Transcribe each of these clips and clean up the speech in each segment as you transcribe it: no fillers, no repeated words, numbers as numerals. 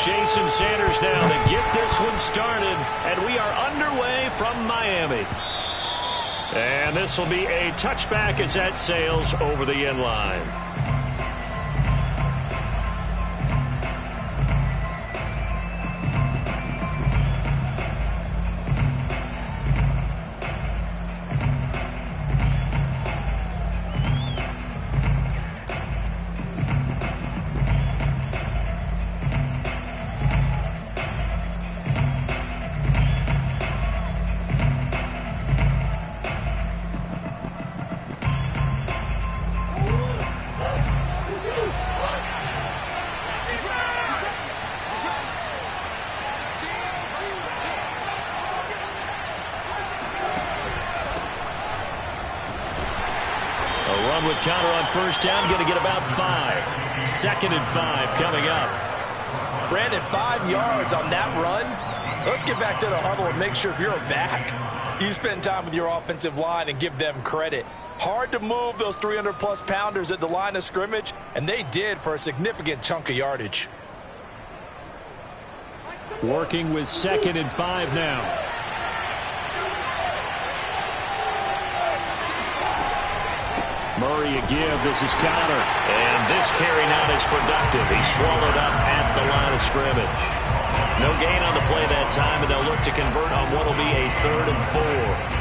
Jason Sanders now to get this one started, and we are underway from Miami. And this will be a touchback as that sails over the end line. With Conner on first down, going to get about 5. 2nd and 5 coming up. Brandon, 5 yards on that run. Let's get back to the huddle and make sure if you're back, you spend time with your offensive line and give them credit. Hard to move those 300-plus pounders at the line of scrimmage, and they did for a significant chunk of yardage. Working with 2nd and 5 now. Murray a give. This is Conner. And this carry not as productive. He's swallowed up at the line of scrimmage. No gain on the play that time, and they'll look to convert on what will be a 3rd and 4.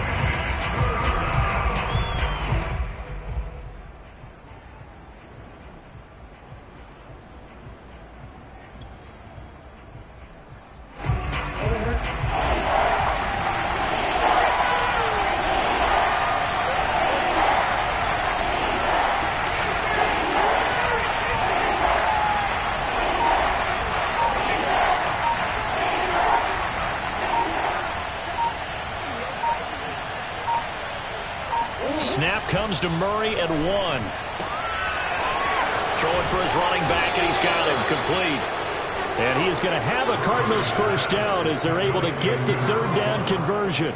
Snap comes to Murray at 1. Throwing for his running back, and he's got him complete. And he is going to have a Cardinals first down as they're able to get the 3rd down conversion.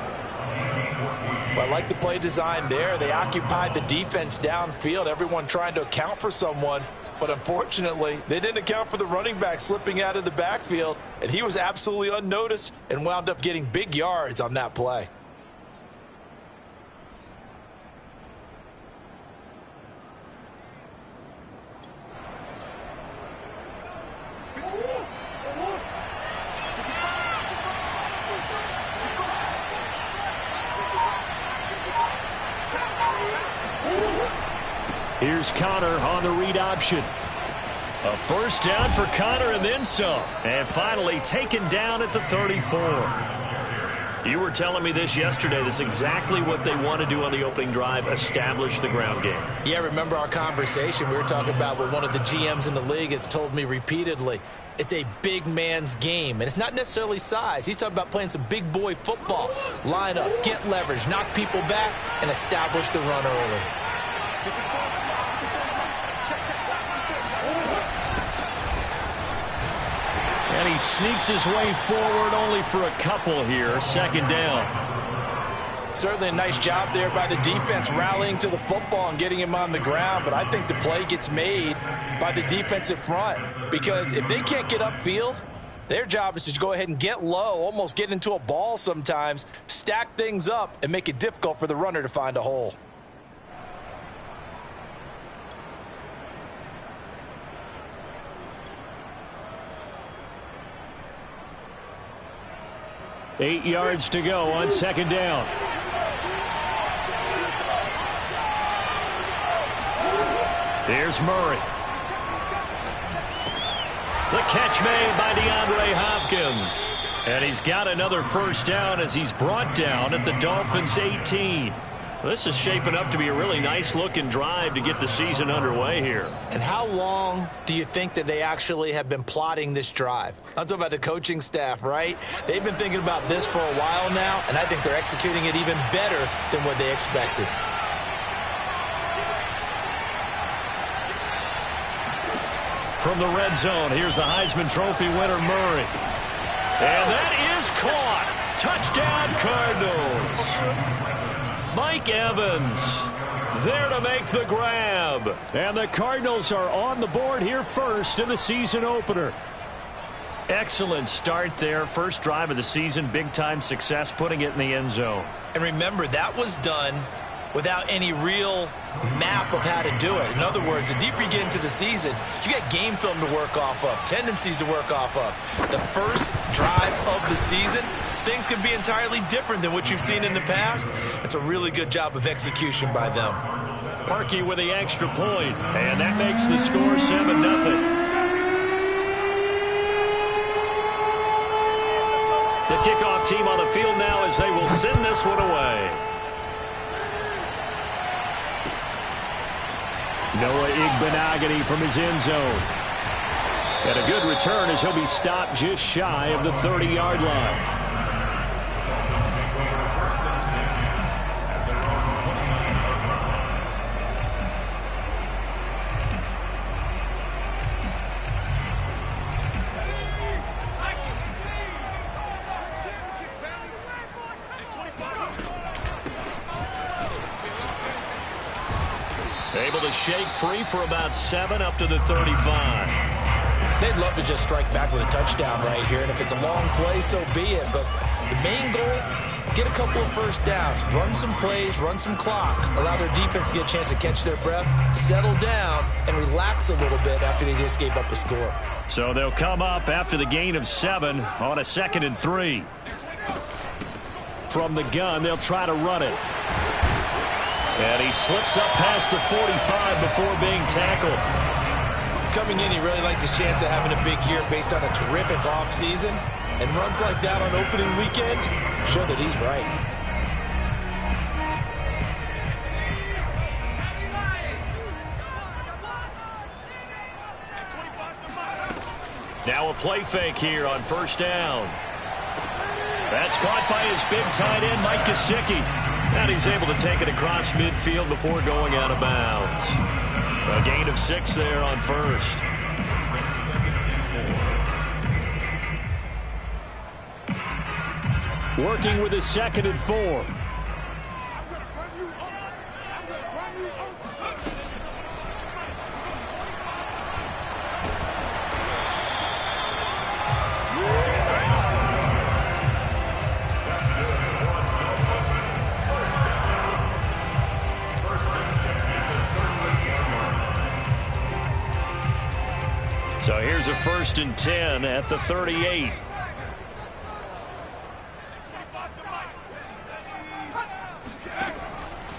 Well, I like the play design there. They occupied the defense downfield, everyone trying to account for someone. But unfortunately, they didn't account for the running back slipping out of the backfield. And he was absolutely unnoticed and wound up getting big yards on that play. Here's Conner on the read option. A first down for Conner and then some. And finally taken down at the 34. You were telling me this yesterday. This is exactly what they want to do on the opening drive, establish the ground game. Yeah, remember our conversation we were talking about with one of the GMs in the league has told me repeatedly. It's a big man's game, and it's not necessarily size. He's talking about playing some big boy football. Line up, get leverage, knock people back, and establish the run early. And he sneaks his way forward only for a couple here. 2nd down. Certainly a nice job there by the defense rallying to the football and getting him on the ground. But I think the play gets made by the defensive front. Because if they can't get upfield, their job is to go ahead and get low, almost get into a ball sometimes, stack things up, and make it difficult for the runner to find a hole. Eight yards to go on 2nd down. There's Murray. The catch made by DeAndre Hopkins. And he's got another first down as he's brought down at the Dolphins' 18. This is shaping up to be a really nice-looking drive to get the season underway here. And how long do you think that they actually have been plotting this drive? I'm talking about the coaching staff, right? They've been thinking about this for a while now, and I think they're executing it even better than what they expected. From the red zone, here's the Heisman Trophy winner, Murray. And that is caught. Touchdown, Cardinals. Mike Evans there to make the grab. And the Cardinals are on the board here first in the season opener. Excellent start there. First drive of the season, big-time success, putting it in the end zone. And remember, that was done without any real map of how to do it. In other words, the deeper you get into the season, you got game film to work off of, tendencies to work off of. The first drive of the season, things can be entirely different than what you've seen in the past. It's a really good job of execution by them. Parkey with the extra point, and that makes the score 7-0. The kickoff team on the field now as they will send this one away. Noah Igbenogany from his end zone. And a good return as he'll be stopped just shy of the 30-yard line. Able to shake free for about 7 up to the 35. They'd love to just strike back with a touchdown right here, and if it's a long play, so be it. But the main goal, get a couple of first downs, run some plays, run some clock, allow their defense to get a chance to catch their breath, settle down, and relax a little bit after they just gave up a score. So they'll come up after the gain of 7 on a 2nd and 3. From the gun, they'll try to run it. And he slips up past the 45 before being tackled. Coming in, he really liked his chance of having a big year based on a terrific offseason. And runs like that on opening weekend show that he's right. Now a play fake here on first down. That's caught by his big tight end, Mike Gesicki. And he's able to take it across midfield before going out of bounds. A gain of 6 there on first. Working with his 2nd and 4. So here's a 1st and 10 at the 38.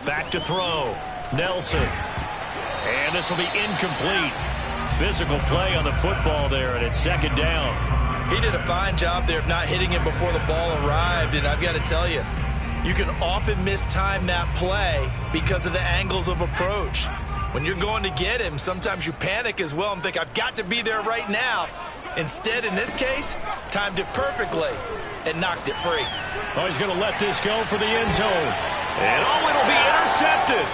Back to throw. Nelson. And this will be incomplete. Physical play on the football there, and it's 2nd down. He did a fine job there of not hitting it before the ball arrived, and I've got to tell you, you can often mistime that play because of the angles of approach. When you're going to get him, sometimes you panic as well and think, I've got to be there right now. Instead, in this case, timed it perfectly and knocked it free. Oh, he's going to let this go for the end zone. And oh, it'll be intercepted.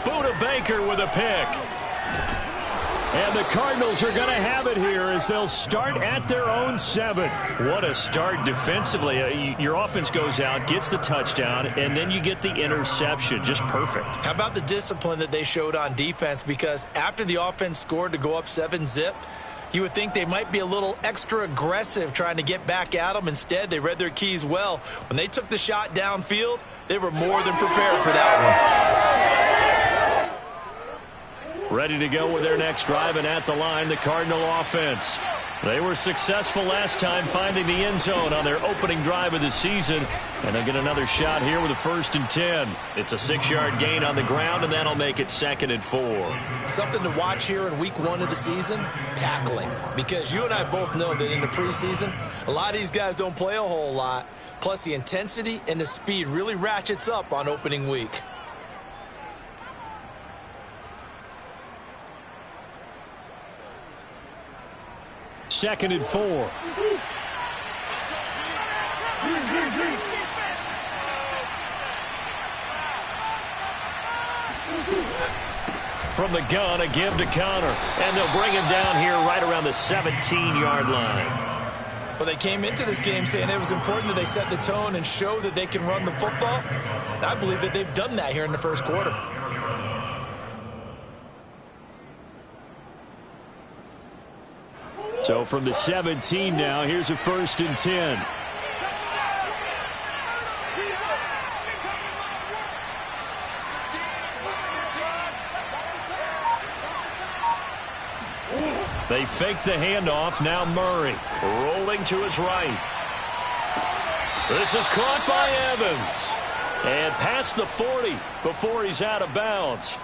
Budda Baker with a pick. And the Cardinals are going to have it here as they'll start at their own 7. What a start defensively. Your offense goes out, gets the touchdown, and then you get the interception. Just perfect. How about the discipline that they showed on defense? Because after the offense scored to go up 7-zip, you would think they might be a little extra aggressive trying to get back at them. Instead, they read their keys well. When they took the shot downfield, they were more than prepared for that one. Ready to go with their next drive, and at the line, the Cardinal offense. They were successful last time finding the end zone on their opening drive of the season, and they'll get another shot here with a 1st and 10. It's a 6-yard gain on the ground, and that'll make it 2nd and 4. Something to watch here in week 1 of the season, tackling. Because you and I both know that in the preseason, a lot of these guys don't play a whole lot. Plus, the intensity and the speed really ratchets up on opening week. Second and 4. From the gun, a give to Conner. And they'll bring him down here right around the 17-yard line. Well, they came into this game saying it was important that they set the tone and show that they can run the football. And I believe that they've done that here in the first quarter. So from the 17 now, here's a 1st and 10. They fake the handoff. Now Murray rolling to his right. This is caught by Evans. And past the 40 before he's out of bounds.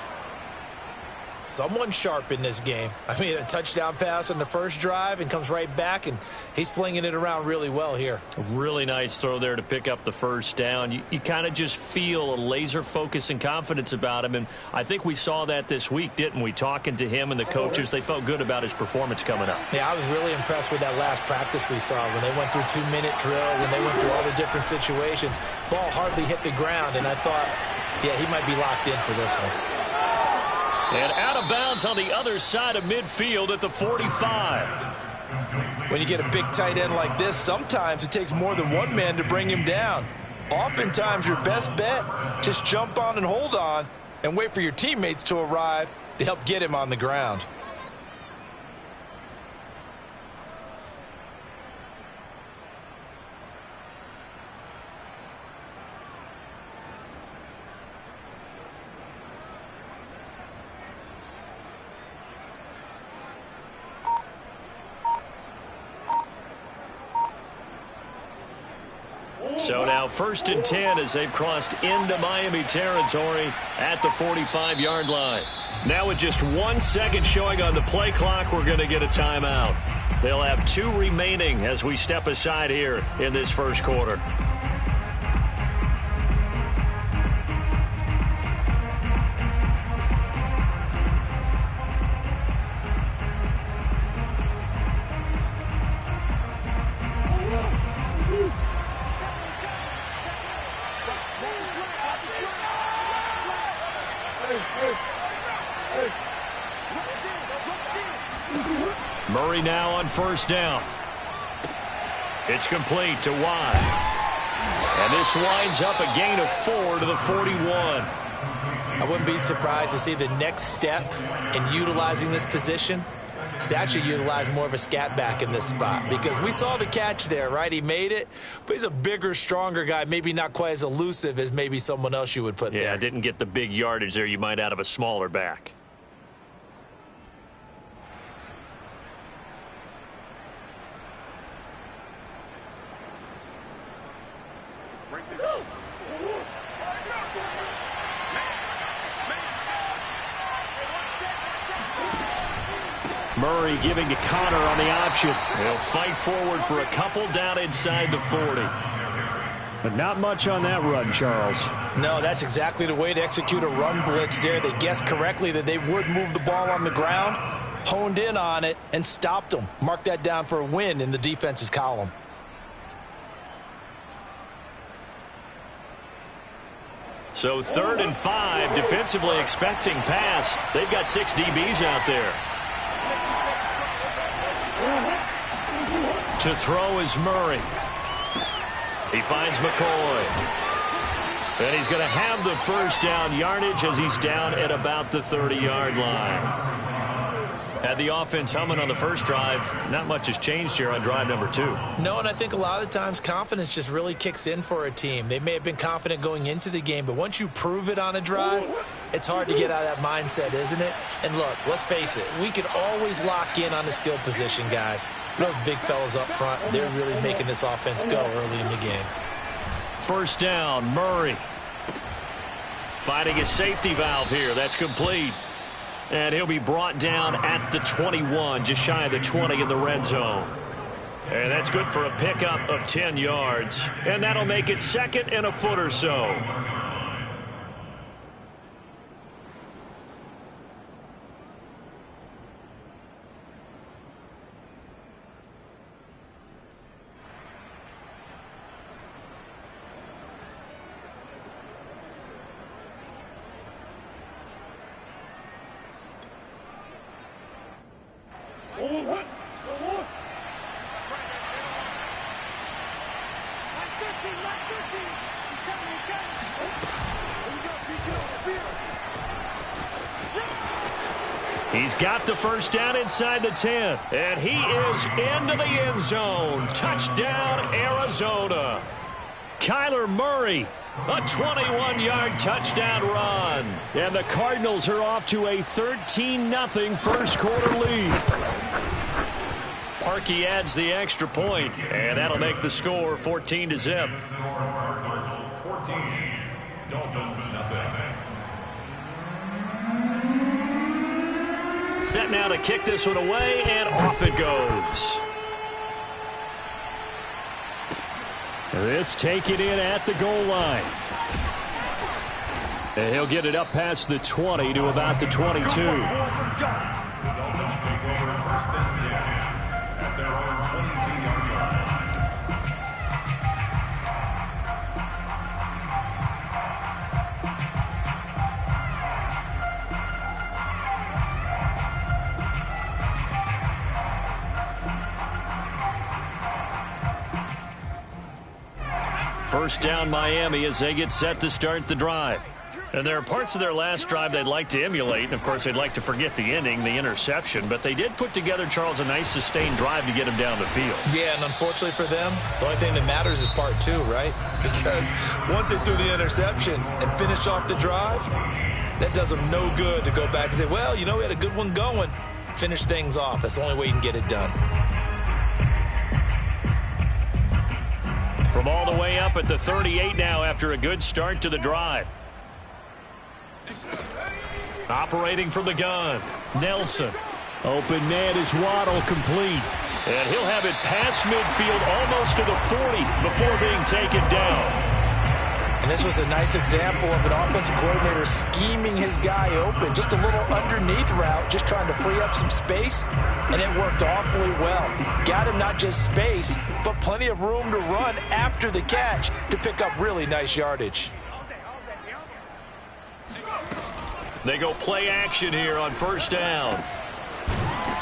Someone sharp in this game. I mean, a touchdown pass on the first drive and comes right back, and he's flinging it around really well here. A really nice throw there to pick up the first down. You kind of just feel a laser focus and confidence about him, and I think we saw that this week, didn't we? Talking to him and the coaches, they felt good about his performance coming up. Yeah, I was really impressed with that last practice we saw when they went through 2-minute drills, when they went through all the different situations. Ball hardly hit the ground, and I thought, yeah, he might be locked in for this one. And out of bounds on the other side of midfield at the 45. When you get a big tight end like this, sometimes it takes more than one man to bring him down. Oftentimes, your best bet, just jump on and hold on and wait for your teammates to arrive to help get him on the ground. So now 1st and 10 as they've crossed into Miami territory at the 45-yard line. Now with just 1 second showing on the play clock, we're going to get a timeout. They'll have 2 remaining as we step aside here in this first quarter. Murray now on 1st down. It's complete to Watt. And this winds up a gain of 4 to the 41. I wouldn't be surprised to see the next step in utilizing this position is to actually utilize more of a scat back in this spot, because we saw the catch there, right? He made it, but he's a bigger, stronger guy, maybe not quite as elusive as maybe someone else you would put there. Yeah, didn't get the big yardage there you might out of a smaller back. Murray giving to Connor on the option. They'll fight forward for a couple down inside the 40. But not much on that run, Charles. No, that's exactly the way to execute a run blitz there. They guessed correctly that they would move the ball on the ground, honed in on it, and stopped them. Mark that down for a win in the defense's column. So 3rd and 5, defensively expecting pass. They've got 6 DBs out there. To throw is Murray. He finds McCoy. And he's going to have the first down yardage as he's down at about the 30-yard line. Had the offense humming on the first drive. Not much has changed here on drive number 2. No, and I think a lot of times confidence just really kicks in for a team. They may have been confident going into the game, but once you prove it on a drive, it's hard to get out of that mindset, isn't it? And look, let's face it, we can always lock in on the skill position, guys. Those big fellas up front, they're really making this offense go early in the game. 1st down, Murray. Finding a safety valve here. That's complete. And he'll be brought down at the 21, just shy of the 20 in the red zone. And that's good for a pickup of 10 yards. And that'll make it 2nd and a foot or so. He's got the first down inside the 10. And he is into the end zone. Touchdown, Arizona. Kyler Murray, a 21-yard touchdown run. And the Cardinals are off to a 13-0 first quarter lead. Parkey adds the extra point, and that'll make the score 14-0. 14, Dolphins, nothing. Set now to kick this one away, and off it goes. This taken in at the goal line. And he'll get it up past the 20 to about the 22. Let's go. The Dolphins take over first and 10 at their own 22-yard line. First down Miami as they get set to start the drive. And there are parts of their last drive they'd like to emulate. And, of course, they'd like to forget the ending, the interception. But they did put together, Charles, a nice sustained drive to get him down the field. Yeah, and unfortunately for them, the only thing that matters is part two, right? Because once they threw the interception and finished off the drive, that does them no good to go back and say, well, you know, we had a good one going. Finish things off. That's the only way you can get it done. From all the way up at the 38 now after a good start to the drive. Operating from the gun, Nelson. Open man is Waddle, complete. And he'll have it past midfield almost to the 40 before being taken down. And this was a nice example of an offensive coordinator scheming his guy open. Just a little underneath route, just trying to free up some space, and it worked awfully well. Got him not just space, but plenty of room to run after the catch to pick up really nice yardage. They go play action here on first down.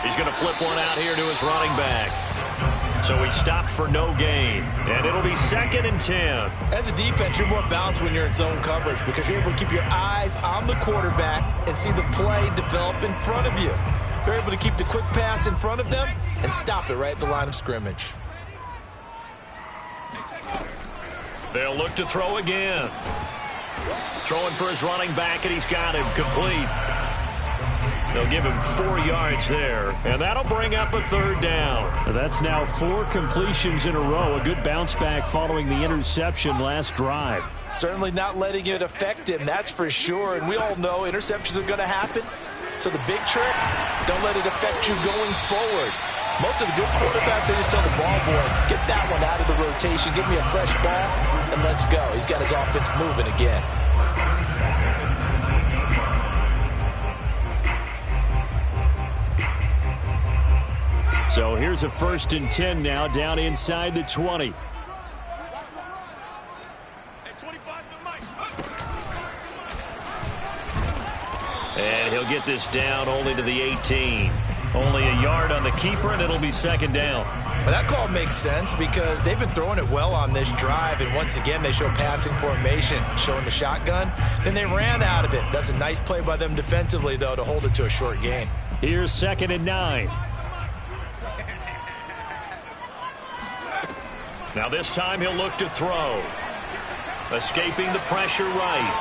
He's going to flip one out here to his running back. So he stopped for no gain, and it'll be 2nd and 10. As a defense, you're more balanced when you're in zone coverage because you're able to keep your eyes on the quarterback and see the play develop in front of you. You're able to keep the quick pass in front of them and stop it right at the line of scrimmage. They'll look to throw again. Throwing for his running back, and he's got him complete. They'll give him 4 yards there, and that'll bring up a 3rd down. That's now 4 completions in a row. A good bounce back following the interception last drive. Certainly not letting it affect him, that's for sure. And we all know interceptions are going to happen. So the big trick, don't let it affect you going forward. Most of the good quarterbacks, they just tell the ball boy, get that one out of the rotation, give me a fresh ball, and let's go. He's got his offense moving again. So here's a 1st and 10 now down inside the 20. And he'll get this down only to the 18. Only a yard on the keeper, and it'll be 2nd down. Well, that call makes sense because they've been throwing it well on this drive, and once again they show passing formation, showing the shotgun. Then they ran out of it. That's a nice play by them defensively, though, to hold it to a short gain. Here's 2nd and 9. Now this time he'll look to throw. Escaping the pressure right.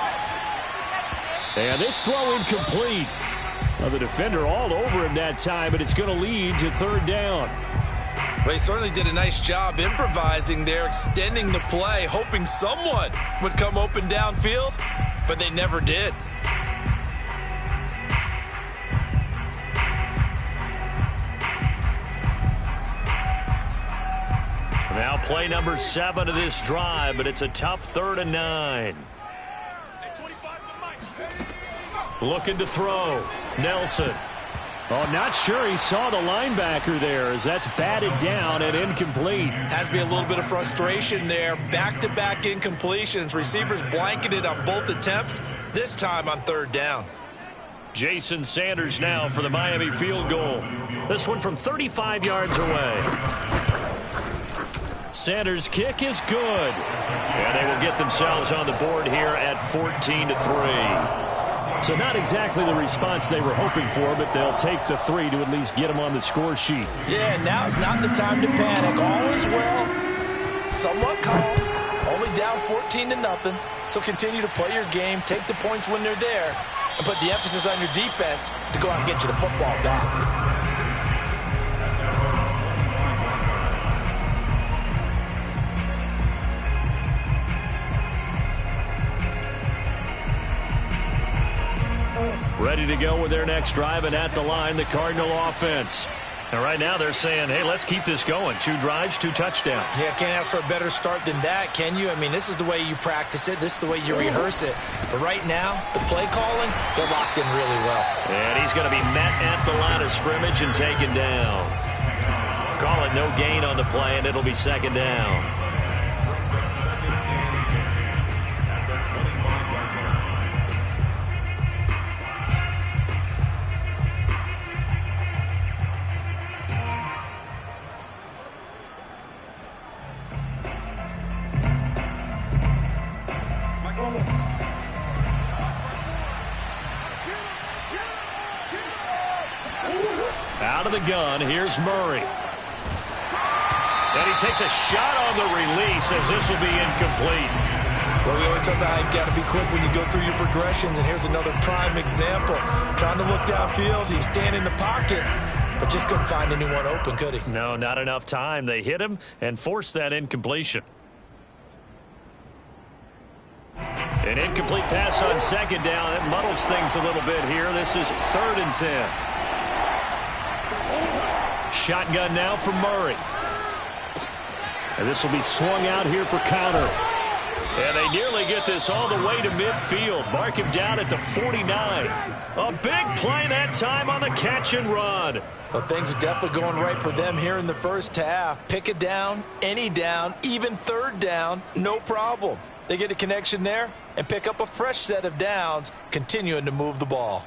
And this throw incomplete. Well, the defender all over him that time, but it's going to lead to 3rd down. Well, he certainly did a nice job improvising there, extending the play, hoping someone would come open downfield, but they never did. Now play number 7 of this drive, but it's a tough 3rd and 9. Looking to throw. Nelson. Oh, not sure he saw the linebacker there as that's batted down and incomplete. Has to be a little bit of frustration there. Back-to-back incompletions. Receivers blanketed on both attempts, this time on 3rd down. Jason Sanders now for the Miami field goal. This one from 35 yards away. Sanders' kick is good. And they will get themselves on the board here at 14-3. So not exactly the response they were hoping for, but they'll take the 3 to at least get them on the score sheet. Yeah, now is not the time to panic. All is well, somewhat calm, only down 14-0. So continue to play your game, take the points when they're there, and put the emphasis on your defense to go out and get you the football back. Ready to go with their next drive, and at the line, the Cardinal offense. And right now they're saying, hey, let's keep this going. 2 drives, 2 touchdowns. Yeah, can't ask for a better start than that, can you? I mean, this is the way you practice it. This is the way you rehearse it. But right now, the play calling, they're locked in really well. And he's going to be met at the line of scrimmage and taken down. Call it no gain on the play, and it'll be 2nd down. Out of the gun, here's Murray. And he takes a shot on the release as this will be incomplete. Well, we always talk about how you've got to be quick when you go through your progressions, and here's another prime example. Trying to look downfield, he was standing in the pocket, but just couldn't find anyone open, could he? No, not enough time. They hit him and forced that incompletion. An incomplete pass on 2nd down. That muddles things a little bit here. This is 3rd and 10. Shotgun now for Murray. And this will be swung out here for Conner. And they nearly get this all the way to midfield. Mark him down at the 49. A big play that time on the catch and run. Well, things are definitely going right for them here in the first half. Pick a down, any down, even 3rd down, no problem. They get a connection there and pick up a fresh set of downs, continuing to move the ball.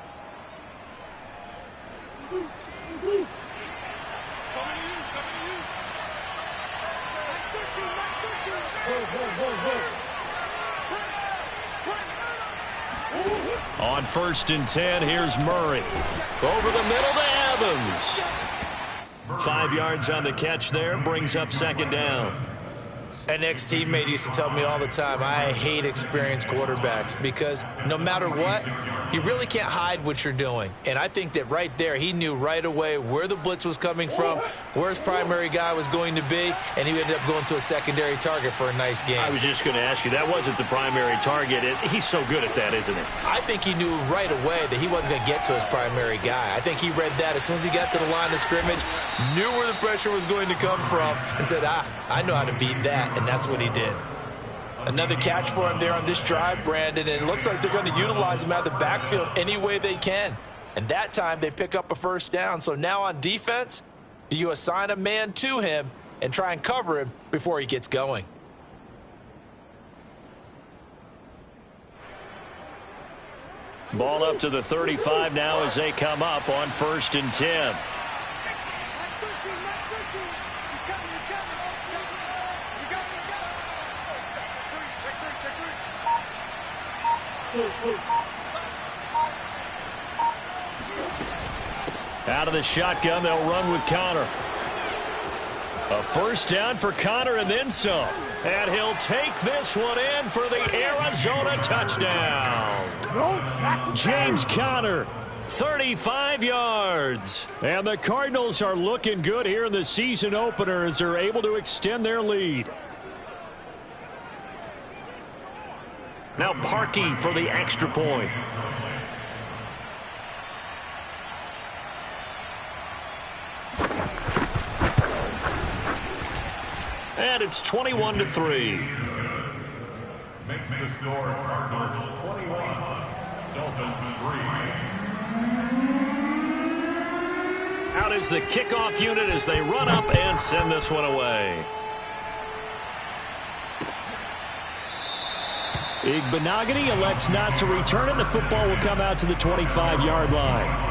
On 1st and 10, here's Murray. Over the middle to Evans. 5 yards on the catch there, brings up 2nd down. An ex-teammate used to tell me all the time, I hate experienced quarterbacks because no matter what, you really can't hide what you're doing. And I think that right there, he knew right away where the blitz was coming from, where his primary guy was going to be, and he ended up going to a secondary target for a nice game. I was just going to ask you, that wasn't the primary target. He's so good at that, isn't he? I think he knew right away that he wasn't going to get to his primary guy. I think he read that as soon as he got to the line of scrimmage, knew where the pressure was going to come from, and said, I know how to beat that, and that's what he did. Another catch for him there on this drive, Brandon, and it looks like they're going to utilize him out of the backfield any way they can. And that time they pick up a 1st down. So now on defense, do you assign a man to him and try and cover him before he gets going? Ball up to the 35 now as they come up on 1st and 10. Out of the shotgun, they'll run with Conner. A 1st down for Conner and then some. And he'll take this one in for the Arizona touchdown. James Conner, 35 yards. And the Cardinals are looking good here in the season opener as they're able to extend their lead. Now Parkey for the extra point. And it's 21-3. Makes the score Cardinals 21, Dolphins 3. Out is the kickoff unit as they run up and send this one away. Igbenogany elects not to return it. The football will come out to the 25-yard line.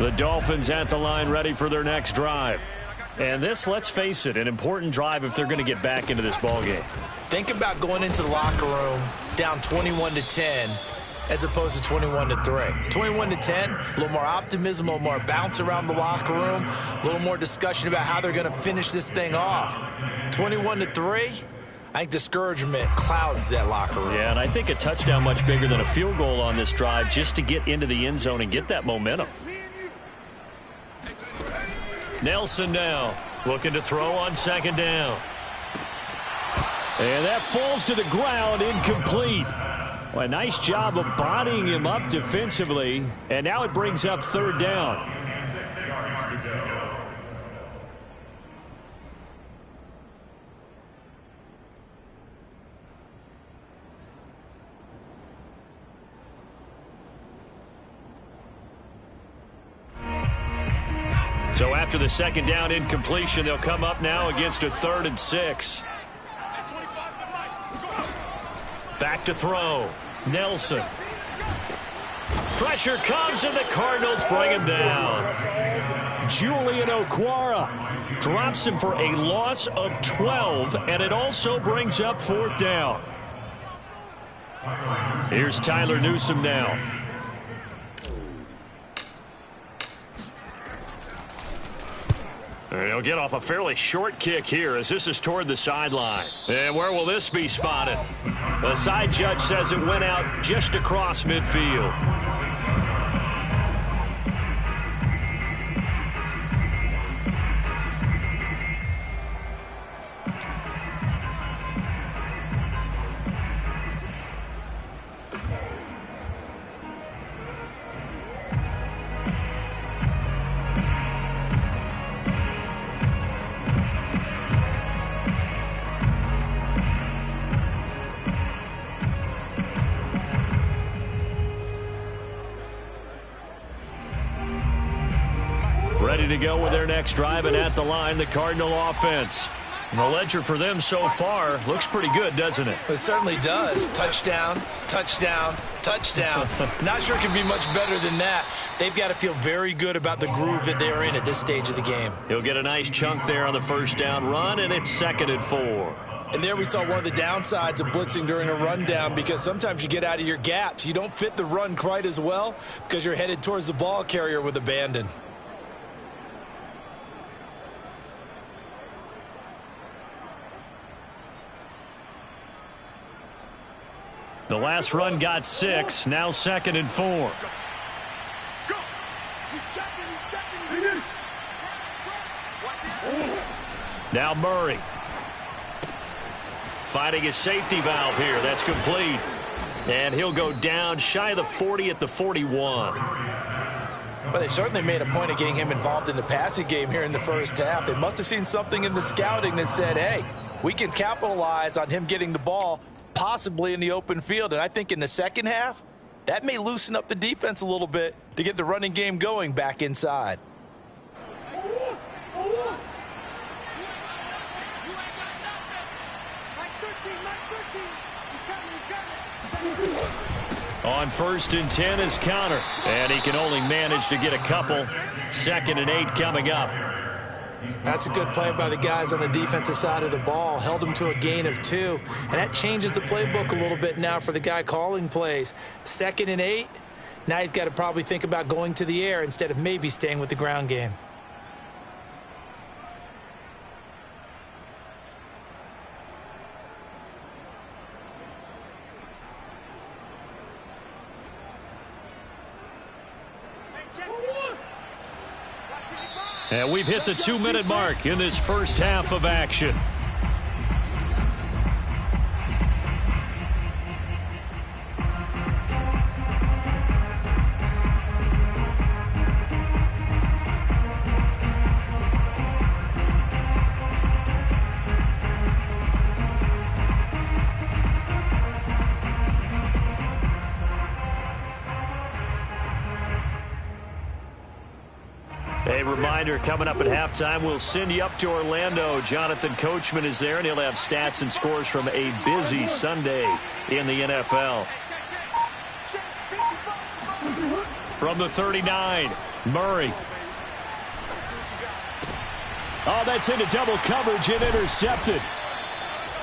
The Dolphins at the line ready for their next drive. And this, let's face it, an important drive if they're going to get back into this ballgame. Think about going into the locker room down 21-10 as opposed to 21-3. 21-10, a little more optimism, a little more bounce around the locker room, a little more discussion about how they're going to finish this thing off. 21-3, I think discouragement clouds that locker room. Yeah, and I think a touchdown much bigger than a field goal on this drive just to get into the end zone and get that momentum. Nelson now looking to throw on second down. And that falls to the ground, incomplete. Well, a nice job of bodying him up defensively. And now it brings up third down. 6 yards to go. So after the second down incompletion, they'll come up now against a 3rd and 6. Back to throw. Nelson. Pressure comes, and the Cardinals bring him down. Julian Okwara drops him for a loss of 12, and it also brings up 4th down. Here's Tyler Newsome now. And he'll get off a fairly short kick here as this is toward the sideline. And where will this be spotted? The side judge says it went out just across midfield. Ready to go with their next drive, and at the line, the Cardinal offense. And the ledger for them so far looks pretty good, doesn't it? It certainly does. Touchdown, touchdown, touchdown. Not sure it can be much better than that. They've got to feel very good about the groove that they're in at this stage of the game. He'll get a nice chunk there on the first down run, and it's 2nd and 4. And there we saw one of the downsides of blitzing during a rundown, because sometimes you get out of your gaps. You don't fit the run quite as well because you're headed towards the ball carrier with abandon. The last run got 6, now 2nd and 4. Now Murray. Finding his safety valve here. That's complete. And he'll go down shy of the 40 at the 41. But they certainly made a point of getting him involved in the passing game here in the first half. They must have seen something in the scouting that said, hey, we can capitalize on him getting the ball possibly in the open field. And I think in the second half, that may loosen up the defense a little bit to get the running game going back inside. On 1st and 10 is Conner. And he can only manage to get a couple. 2nd and 8 coming up. That's a good play by the guys on the defensive side of the ball. Held them to a gain of 2. And that changes the playbook a little bit now for the guy calling plays. 2nd and 8. Now he's got to probably think about going to the air instead of maybe staying with the ground game. And we've hit the 2-minute mark in this first half of action. A reminder, coming up at halftime, we'll send you up to Orlando. Jonathan Coachman is there, and he'll have stats and scores from a busy Sunday in the NFL. From the 39, Murray. Oh, that's into double coverage and intercepted.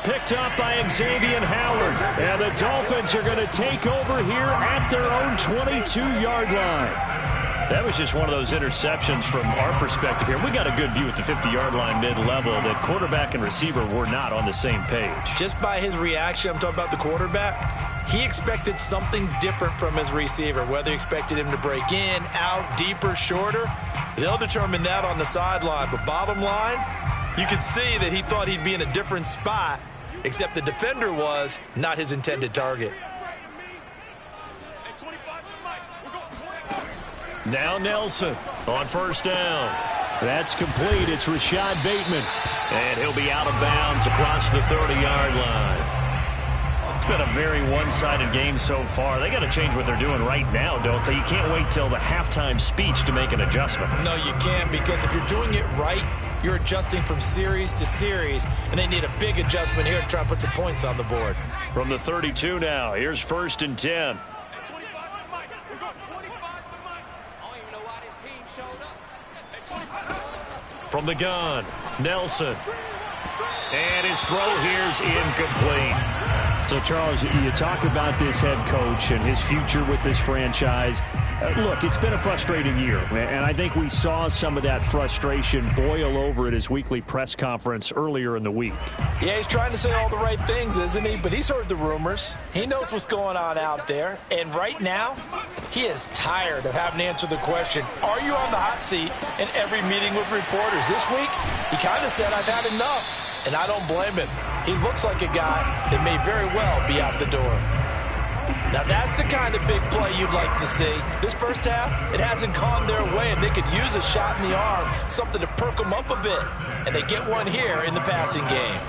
Picked up by Xavier Howard. And the Dolphins are going to take over here at their own 22-yard line. That was just one of those interceptions from our perspective here. We got a good view at the 50-yard line mid-level that quarterback and receiver were not on the same page. Just by his reaction, I'm talking about the quarterback, he expected something different from his receiver, whether he expected him to break in, out, deeper, shorter. They'll determine that on the sideline. But bottom line, you could see that he thought he'd be in a different spot, except the defender was not his intended target. Now Nelson on first down. That's complete. It's Rashad Bateman. And he'll be out of bounds across the 30-yard line. It's been a very one-sided game so far. They got to change what they're doing right now, don't they? You can't wait till the halftime speech to make an adjustment. No, you can't, because if you're doing it right, you're adjusting from series to series, and they need a big adjustment here to try and put some points on the board. From the 32 now, here's 1st and 10. From the gun, Nelson. And his throw here's incomplete. So, Charles, you talk about this head coach and his future with this franchise. Look, it's been a frustrating year, and I think we saw some of that frustration boil over at his weekly press conference earlier in the week. Yeah, he's trying to say all the right things, isn't he? But he's heard the rumors. He knows what's going on out there. And right now, he is tired of having to answer the question, are you on the hot seat in every meeting with reporters? This week, he kind of said, I've had enough. And I don't blame him. He looks like a guy that may very well be out the door. Now, that's the kind of big play you'd like to see. This first half, it hasn't gone their way, and they could use a shot in the arm, something to perk them up a bit. And they get one here in the passing game.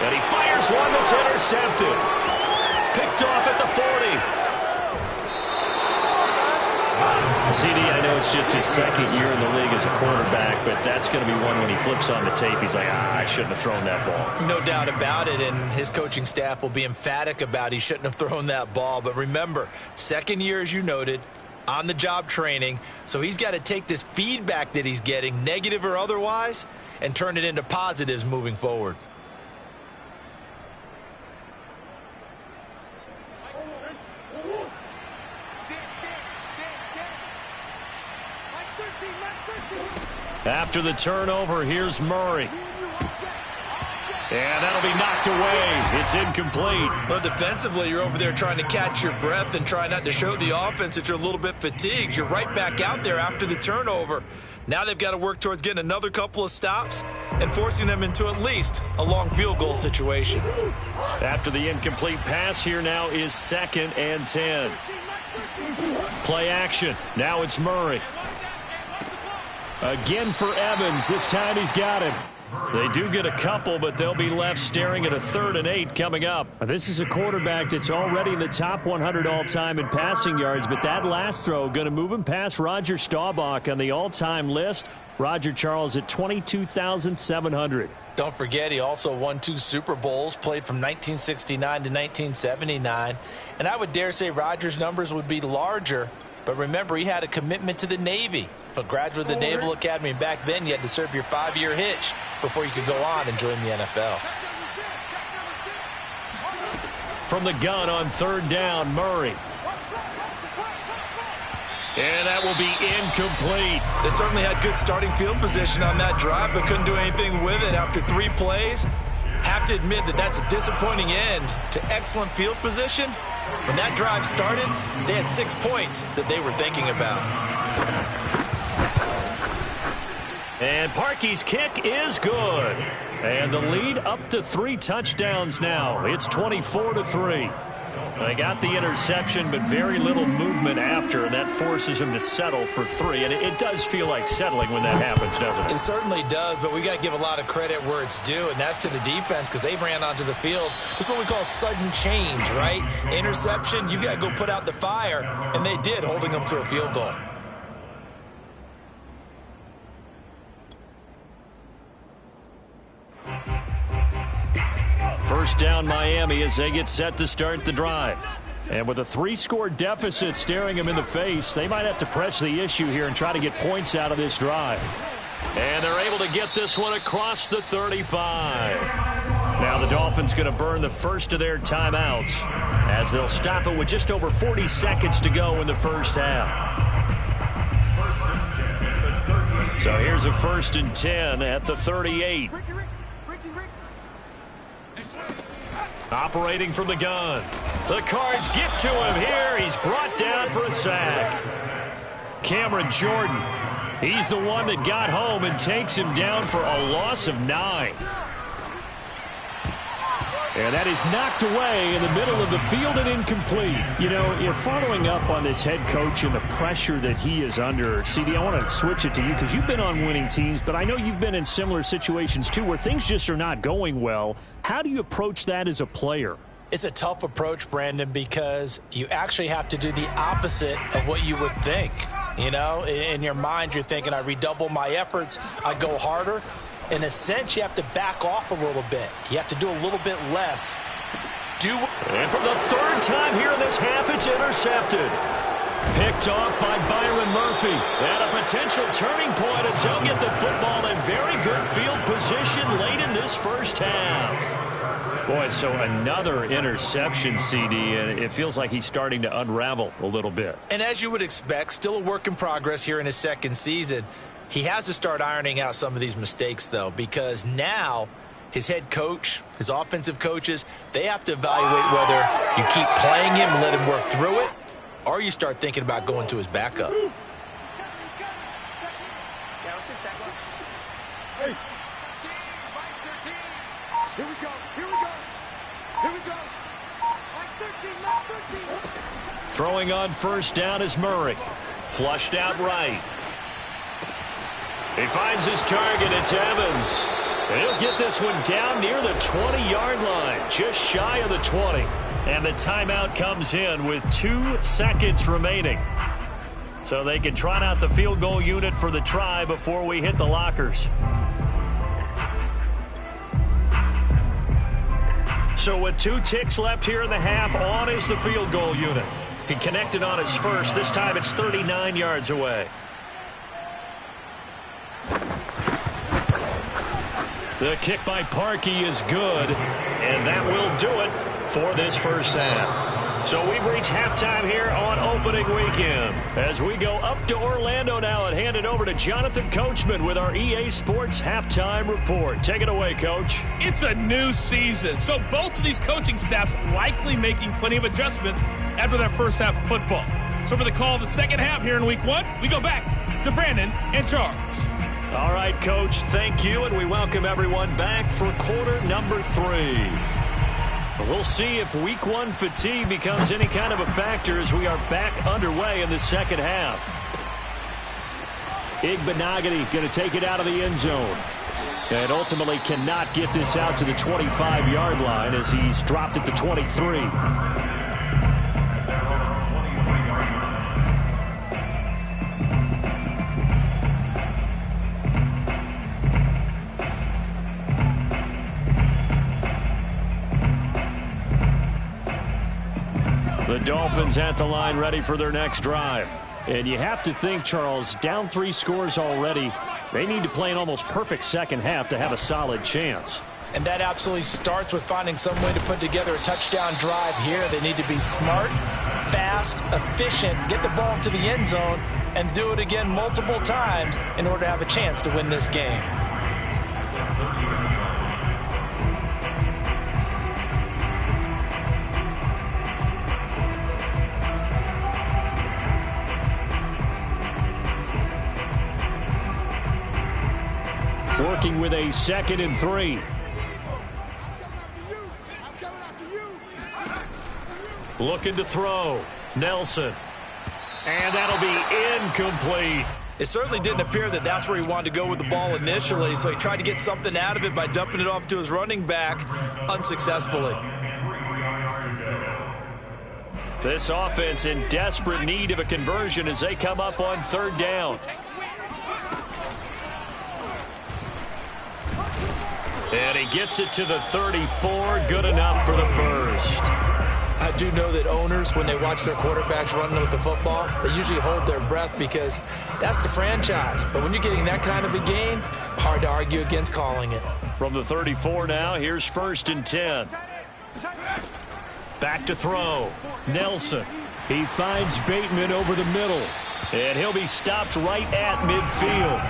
And he fires one that's intercepted. Picked off at the 40. CD, I know it's just his second year in the league as a quarterback, but that's going to be one when he flips on the tape. He's like, I shouldn't have thrown that ball. No doubt about it, and his coaching staff will be emphatic about he shouldn't have thrown that ball. But remember, second year, as you noted, on-the-job training, so he's got to take this feedback that he's getting, negative or otherwise, and turn it into positives moving forward. After the turnover, here's Murray. And that'll be knocked away. It's incomplete. Well, defensively, you're over there trying to catch your breath and try not to show the offense that you're a little bit fatigued. You're right back out there after the turnover. Now they've got to work towards getting another couple of stops and forcing them into at least a long field goal situation. After the incomplete pass, here now is 2nd and 10. Play action. Now it's Murray. Again for Evans. This time he's got him. They do get a couple, but they'll be left staring at a 3rd and 8 coming up. This is a quarterback that's already in the top 100 all-time in passing yards, but that last throw going to move him past Roger Staubach on the all-time list. Roger Charles at 22,700. Don't forget, he also won 2 Super Bowls, played from 1969 to 1979. And I would dare say Roger's numbers would be larger, but remember, he had a commitment to the Navy. A graduate of the Naval Academy, and back then you had to serve your 5-year hitch before you could go on and join the NFL. From the gun on 3rd down, Murray. And that will be incomplete. They certainly had good starting field position on that drive, but couldn't do anything with it after 3 plays. Have to admit that that's a disappointing end to excellent field position. When that drive started, they had 6 points that they were thinking about. And Parkey's kick is good. And the lead up to 3 touchdowns now. It's 24-3. They got the interception, but very little movement after, and that forces them to settle for 3. And it does feel like settling when that happens, doesn't it? It certainly does, but we got to give a lot of credit where it's due, and that's to the defense because they ran onto the field. This is what we call sudden change, right? Interception, you got to go put out the fire, and they did, holding them to a field goal. First down Miami as they get set to start the drive. And with a 3-score deficit staring them in the face, they might have to press the issue here and try to get points out of this drive. And they're able to get this one across the 35. Now the Dolphins going to burn the first of their timeouts as they'll stop it with just over 40 seconds to go in the first half. So here's a 1st and 10 at the 38. Operating from the gun. The Cards get to him here. He's brought down for a sack. Cameron Jordan. He's the one that got home and takes him down for a loss of 9. And that is knocked away in the middle of the field and incomplete. You know, you're following up on this head coach and the pressure that he is under. CD, I want to switch it to you because you've been on winning teams, but I know you've been in similar situations too where things just are not going well. How do you approach that as a player? It's a tough approach, Brandon, because you actually have to do the opposite of what you would think. You know, in your mind, you're thinking, I redouble my efforts, I go harder. In a sense, you have to back off a little bit. You have to do a little bit less. And for the 3rd time here in this half, it's intercepted. Picked off by Byron Murphy. And a potential turning point as he'll get the football in very good field position late in this first half. Boy, so another interception, CD, and it feels like he's starting to unravel a little bit. And as you would expect, still a work in progress here in his 2nd season. He has to start ironing out some of these mistakes, though, because now his head coach, his offensive coaches, they have to evaluate whether you keep playing him and let him work through it, or you start thinking about going to his backup. Hey. Here we go. Here we go. Here we go. Like 13. Throwing on 1st down is Murray. Flushed out right. He finds his target. It's Evans. And he'll get this one down near the 20-yard line, just shy of the 20. And the timeout comes in with 2 seconds remaining. So they can trot out the field goal unit for the try before we hit the lockers. So with 2 ticks left here in the half, on is the field goal unit. He connected on his first. This time it's 39 yards away. The kick by Parkey is good, and that will do it for this first half. So we've reached halftime here on opening weekend as we go up to Orlando now and hand it over to Jonathan Coachman with our EA Sports Halftime Report. Take it away, Coach. It's a new season, so both of these coaching staffs likely making plenty of adjustments after their first half of football. So for the call of the second half here in week 1, we go back to Brandon and Charles. All right, Coach, thank you, and we welcome everyone back for quarter number 3. We'll see if week 1 fatigue becomes any kind of a factor as we are back underway in the second half. Igbenogany going to take it out of the end zone. And ultimately cannot get this out to the 25-yard line as he's dropped at the 23. The Dolphins at the line ready for their next drive. And you have to think, Charles, down 3 scores already. They need to play an almost perfect second half to have a solid chance. And that absolutely starts with finding some way to put together a touchdown drive here. They need to be smart, fast, efficient, get the ball to the end zone, and do it again multiple times in order to have a chance to win this game. Working with a 2nd and 3. Looking to throw. Nelson. And that'll be incomplete. It certainly didn't appear that that's where he wanted to go with the ball initially, so he tried to get something out of it by dumping it off to his running back unsuccessfully. This offense in desperate need of a conversion as they come up on 3rd down. And he gets it to the 34. Good enough for the first. I do know that owners, when they watch their quarterbacks running with the football, they usually hold their breath because that's the franchise. But when you're getting that kind of a game, hard to argue against calling it. From the 34 now, here's 1st and 10. Back to throw. Nelson. He finds Bateman over the middle. And he'll be stopped right at midfield.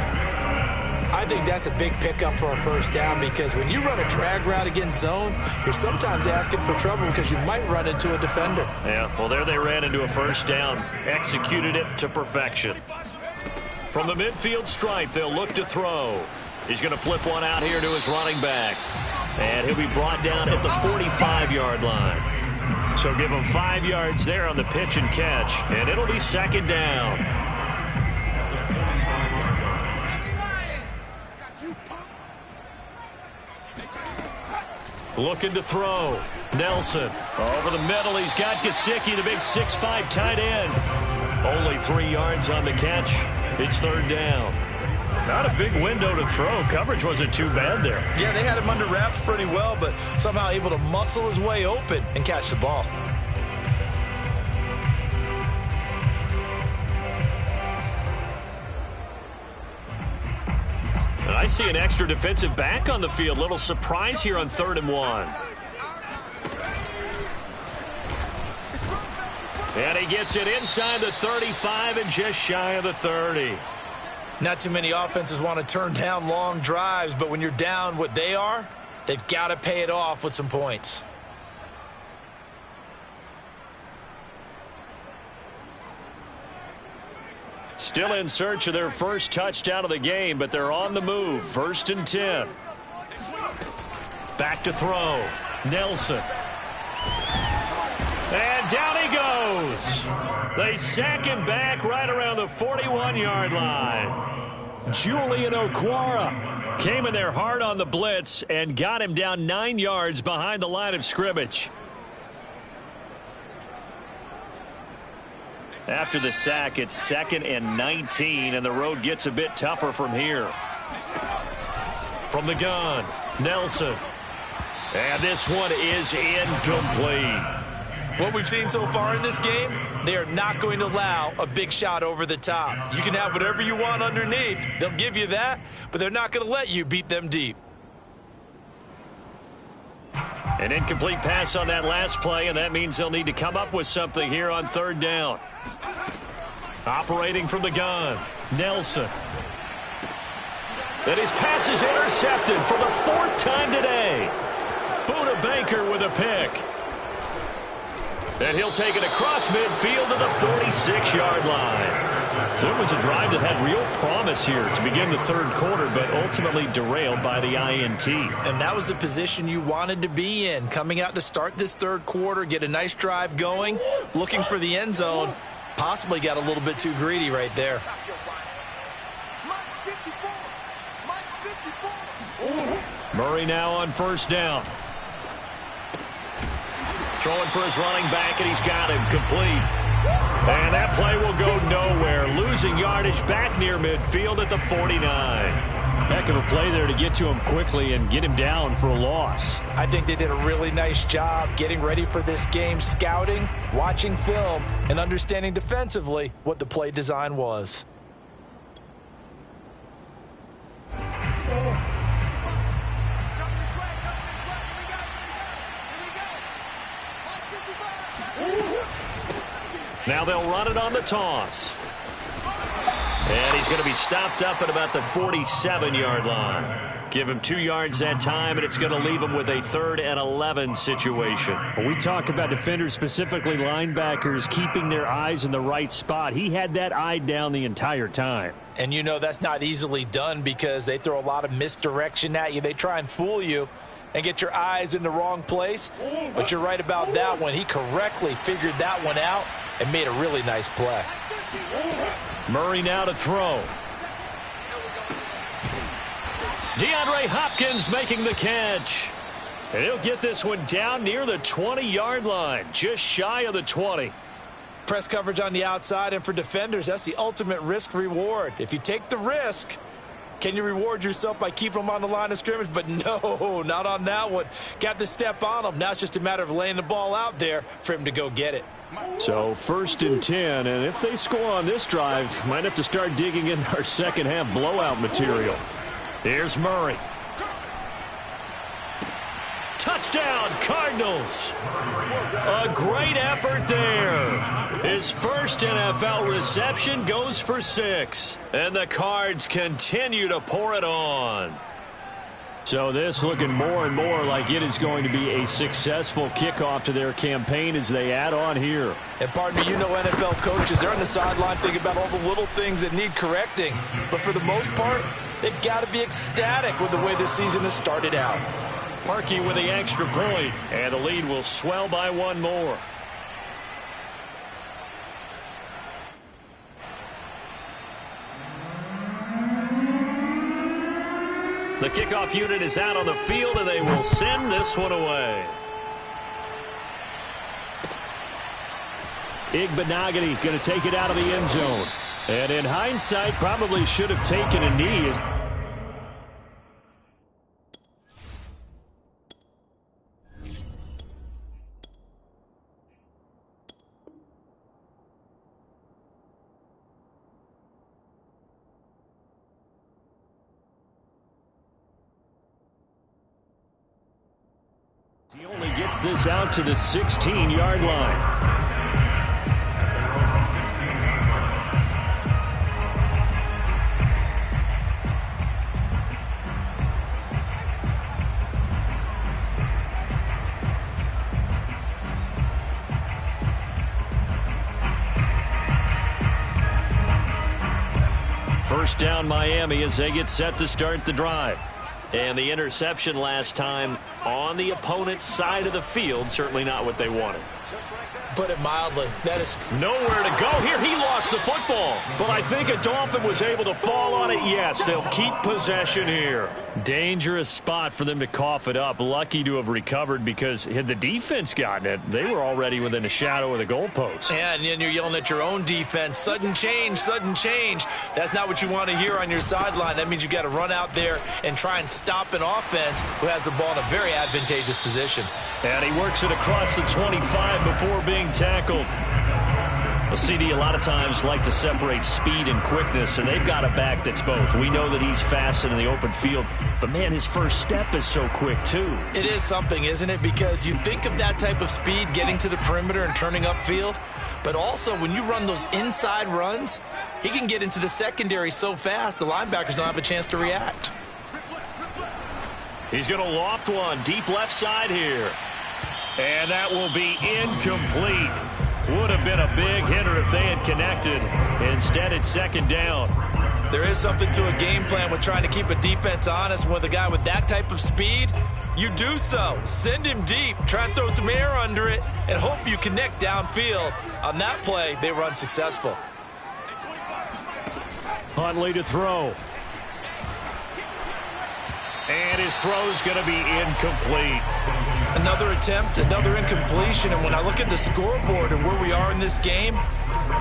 I think that's a big pickup for a first down because when you run a drag route against zone, you're sometimes asking for trouble because you might run into a defender. Yeah, well, there they ran into a first down. Executed it to perfection. From the midfield stripe, they'll look to throw. He's going to flip one out here to his running back. And he'll be brought down at the 45-yard line. So give him 5 yards there on the pitch and catch, and it'll be 2nd down. Looking to throw. Nelson over the middle. He's got Gesicki, the big 6'5" tight end. Only 3 yards on the catch. It's 3rd down. Not a big window to throw. Coverage wasn't too bad there. Yeah, they had him under wraps pretty well, but somehow able to muscle his way open and catch the ball. And I see an extra defensive back on the field. Little surprise here on 3rd and 1. And he gets it inside the 35 and just shy of the 30. Not too many offenses want to turn down long drives, but when you're down what they are, they've got to pay it off with some points. Still in search of their first touchdown of the game, but they're on the move. 1st and 10. Back to throw. Nelson. And down he goes. They sack him back right around the 41-yard line. Julian Okwara came in there hard on the blitz and got him down 9 yards behind the line of scrimmage. After the sack, it's 2nd and 19, and the road gets a bit tougher from here. From the gun, Nelson. And this one is incomplete. What we've seen so far in this game, they are not going to allow a big shot over the top. You can have whatever you want underneath. They'll give you that, but they're not going to let you beat them deep. An incomplete pass on that last play, and that means they'll need to come up with something here on 3rd down. Operating from the gun, Nelson. And his pass is intercepted for the 4th time today. Buda Baker with a pick. And he'll take it across midfield to the 46-yard line. So it was a drive that had real promise here to begin the 3rd quarter, but ultimately derailed by the INT. And that was the position you wanted to be in, coming out to start this 3rd quarter, get a nice drive going, looking for the end zone. Possibly got a little bit too greedy right there. Murray now on 1st down. Throwing for his running back, and he's got him complete. And that play will go nowhere. Losing yardage back near midfield at the 49. Heck of a play there to get to him quickly and get him down for a loss. I think they did a really nice job getting ready for this game, scouting, watching film, and understanding defensively what the play design was. Now they'll run it on the toss. And he's going to be stopped up at about the 47-yard line. Give him 2 yards that time, and it's going to leave him with a 3rd and 11 situation. When we talk about defenders, specifically linebackers, keeping their eyes in the right spot, he had that eye down the entire time. And you know that's not easily done because they throw a lot of misdirection at you. They try and fool you and get your eyes in the wrong place. But you're right about that one. He correctly figured that one out and made a really nice play. Murray now to throw. DeAndre Hopkins making the catch. And he'll get this one down near the 20-yard line, just shy of the 20. Press coverage on the outside, and for defenders, that's the ultimate risk reward. If you take the risk, Can you reward yourself by keeping them on the line of scrimmage? But no, not on that one. Got to step on them. Now it's just a matter of laying the ball out there for him to go get it. So 1st and 10, and if they score on this drive, might have to start digging in our second half blowout material. Here's Murray. Touchdown, Cardinals. A great effort there. His first NFL reception goes for 6. And the Cards continue to pour it on. So this looking more and more like it is going to be a successful kickoff to their campaign as they add on here. And pardon me, you know NFL coaches, they're on the sideline thinking about all the little things that need correcting. But for the most part, they've got to be ecstatic with the way this season has started out. Parkey with the extra point, and the lead will swell by 1 more. The kickoff unit is out on the field, and they will send this one away. Igbenogany going to take it out of the end zone. And in hindsight, probably should have taken a knee. He only gets this out to the 16-yard line. First down, Miami, as they get set to start the drive. And the interception last time on the opponent's side of the field, certainly not what they wanted. Put it mildly, that is nowhere to go here. He lost the football, but I think a Dolphin was able to fall on it. Yes, they'll keep possession here. Dangerous spot for them to cough it up. Lucky to have recovered, because had the defense gotten it, they were already within a shadow of the goalpost. Yeah, and then you're yelling at your own defense. Sudden change, sudden change. That's not what you want to hear on your sideline. That means you got to run out there and try and stop an offense who has the ball in a very advantageous position. And he works it across the 25 before being tackled. A CD a lot of times like to separate speed and quickness, and they've got a back that's both. We know that he's fast in the open field, but man, his first step is so quick too. It is something, isn't it? Because you think of that type of speed getting to the perimeter and turning upfield, but also when you run those inside runs, he can get into the secondary so fast the linebackers don't have a chance to react. He's going to loft one deep left side here. And that will be incomplete. Would have been a big hitter if they had connected. Instead, it's second down. There is something to a game plan with trying to keep a defense honest. With a guy with that type of speed, you do so. Send him deep, try and throw some air under it, and hope you connect downfield. On that play, they were unsuccessful. Huntley to throw. And his throw's going to be incomplete. Another attempt, another incompletion, and when I look at the scoreboard and where we are in this game,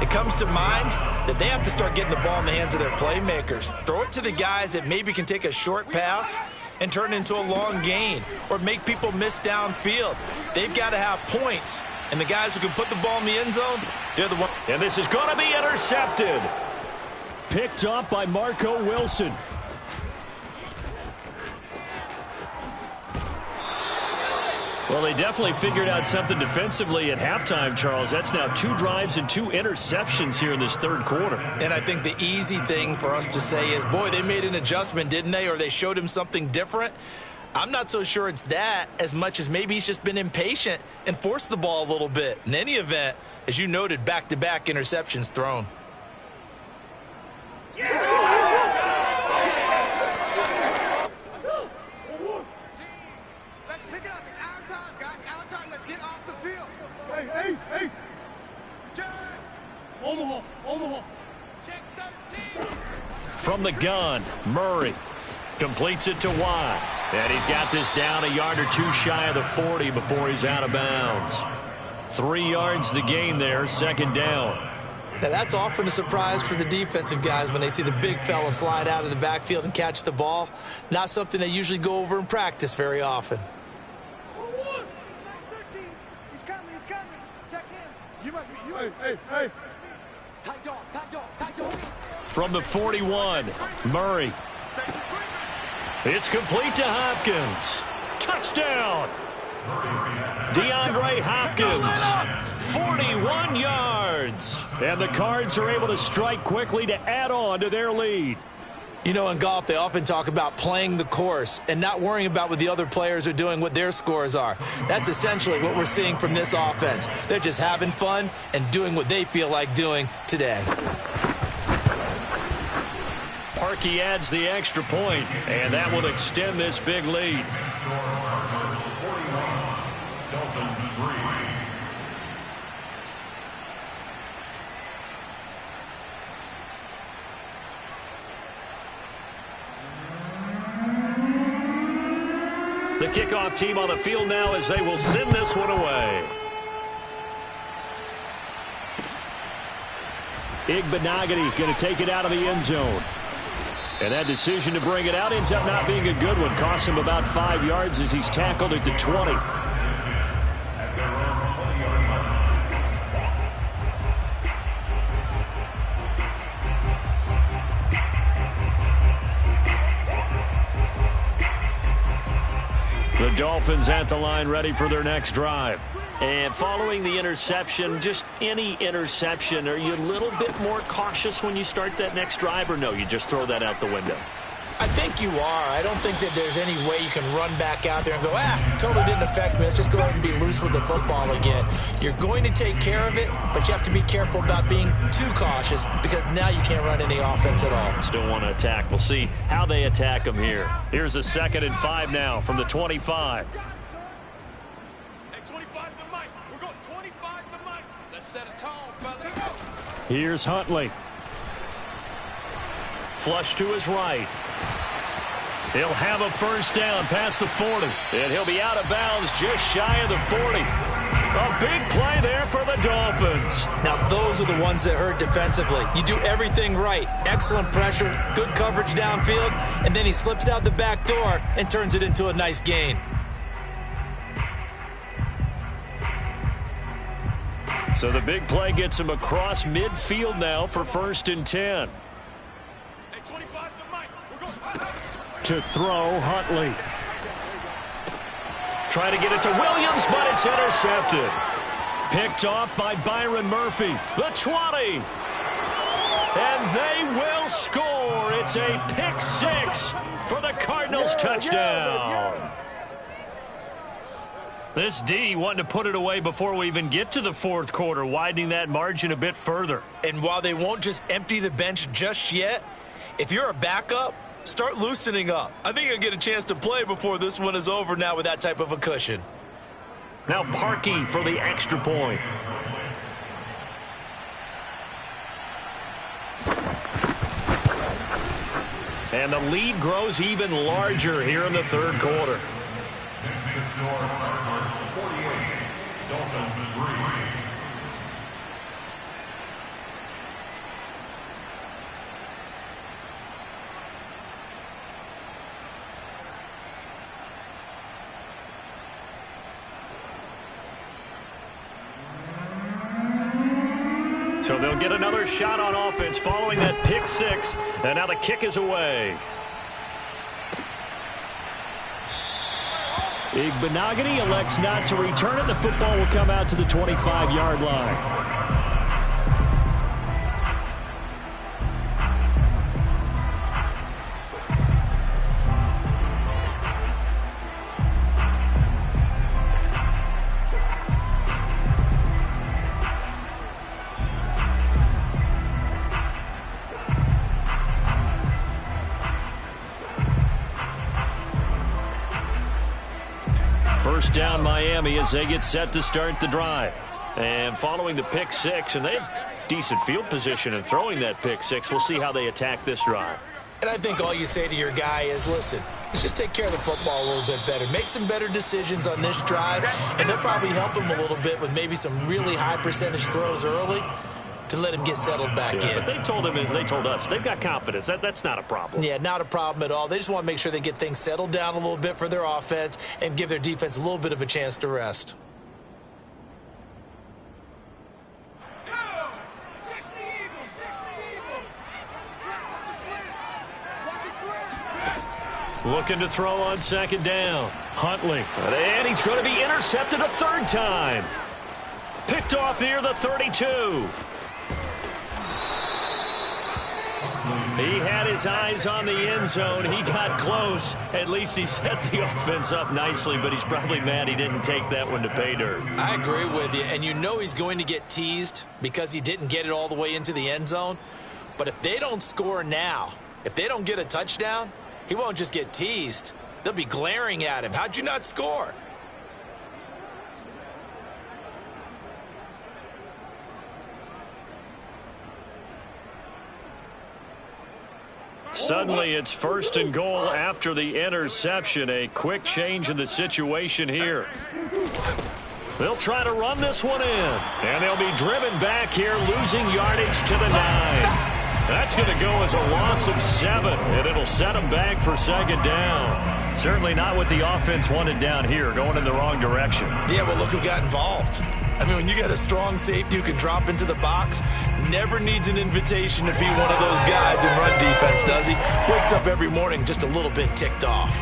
it comes to mind that they have to start getting the ball in the hands of their playmakers. Throw it to the guys that maybe can take a short pass and turn it into a long gain or make people miss downfield. They've got to have points, and the guys who can put the ball in the end zone, they're the ones. And this is going to be intercepted. Picked up by Marco Wilson. Well, they definitely figured out something defensively at halftime, Charles. That's now 2 drives and 2 interceptions here in this third quarter. And I think the easy thing for us to say is, boy, they made an adjustment, didn't they? Or they showed him something different. I'm not so sure it's that as much as maybe he's just been impatient and forced the ball a little bit. In any event, as you noted, back-to-back interceptions thrown. Ace. Omaha. Check 13. From the gun, Murray completes it to Watt. And he's got this down a yard or 2 shy of the 40 before he's out of bounds. 3 yards the gain there, second down. Now, that's often a surprise for the defensive guys when they see the big fella slide out of the backfield and catch the ball. Not something they usually go over in practice very often. 13. He's coming. Check in. You must be. Hey. Tight dog. From the 41, Murray. It's complete to Hopkins. Touchdown! DeAndre Hopkins, 41 yards. And the Cards are able to strike quickly to add on to their lead. You know, in golf, they often talk about playing the course and not worrying about what the other players are doing, what their scores are. That's essentially what we're seeing from this offense. They're just having fun and doing what they feel like doing today. Parkey adds the extra point, and that will extend this big lead. The kickoff team on the field now as they will send this one away. Igbenogany going to take it out of the end zone. And that decision to bring it out ends up not being a good one. Costs him about 5 yards as he's tackled at the 20. The Dolphins at the line ready for their next drive. And following the interception, just any interception, are you a little bit more cautious when you start that next drive, or no, you just throw that out the window? I think you are. I don't think that there's any way you can run back out there and go, totally didn't affect me. Let's just go ahead and be loose with the football again. You're going to take care of it, but you have to be careful about being too cautious because now you can't run any offense at all. Still want to attack. We'll see how they attack them here. Here's a 2nd and 5 now from the 25. Hey, 25 to the mic. We're going 25 to the mic. Let's set a tone, fellas. Here's Huntley. Flush to his right. He'll have a first down past the 40. And he'll be out of bounds just shy of the 40. A big play there for the Dolphins. Now, those are the ones that hurt defensively. You do everything right. Excellent pressure, good coverage downfield, and then he slips out the back door and turns it into a nice gain. So the big play gets him across midfield now for 1st and 10. Hey, 25 to the mic. We're going. To throw, Huntley. Try to get it to Williams, but it's intercepted. Picked off by Byron Murphy. The 20. And they will score. It's a pick 6 for the Cardinals touchdown. This D wanting to put it away before we even get to the 4th quarter, widening that margin a bit further. And while they won't just empty the bench just yet, if you're a backup, start loosening up. I think you'll get a chance to play before this one is over now with that type of a cushion. Now Parkey for the extra point. And the lead grows even larger here in the 3rd quarter. Next to score, Cardinals 48, Dolphins 3. So they'll get another shot on offense following that pick 6. And now the kick is away. Igbenogany elects not to return it. The football will come out to the 25-yard line. First down Miami as they get set to start the drive. And following the pick 6, and they have decent field position in throwing that pick 6. We'll see how they attack this drive. And I think all you say to your guy is, listen, let's just take care of the football a little bit better. Make some better decisions on this drive, and they'll probably help him a little bit with maybe some really high percentage throws early to let him get settled back in. But they told us they've got confidence. That's not a problem. Yeah, not a problem at all. They just want to make sure they get things settled down a little bit for their offense and give their defense a little bit of a chance to rest. Looking to throw on second down. Huntley. And he's going to be intercepted a third time. Picked off near the 32. He had his eyes on the end zone. He got close. At least he set the offense up nicely, but he's probably mad he didn't take that one to pay dirt. I agree with you, and you know he's going to get teased because he didn't get it all the way into the end zone. But if they don't score now, if they don't get a touchdown, he won't just get teased. They'll be glaring at him. How'd you not score? Suddenly it's first and goal after the interception. A quick change in the situation here. They'll try to run this one in. And they'll be driven back here, losing yardage to the 9. That's going to go as a loss of 7, and it'll set them back for second down. Certainly not what the offense wanted down here, going in the wrong direction. Yeah, well, look who got involved. I mean, when you got a strong safety who can drop into the box, never needs an invitation to be one of those guys in run defense, does he? Wakes up every morning just a little bit ticked off.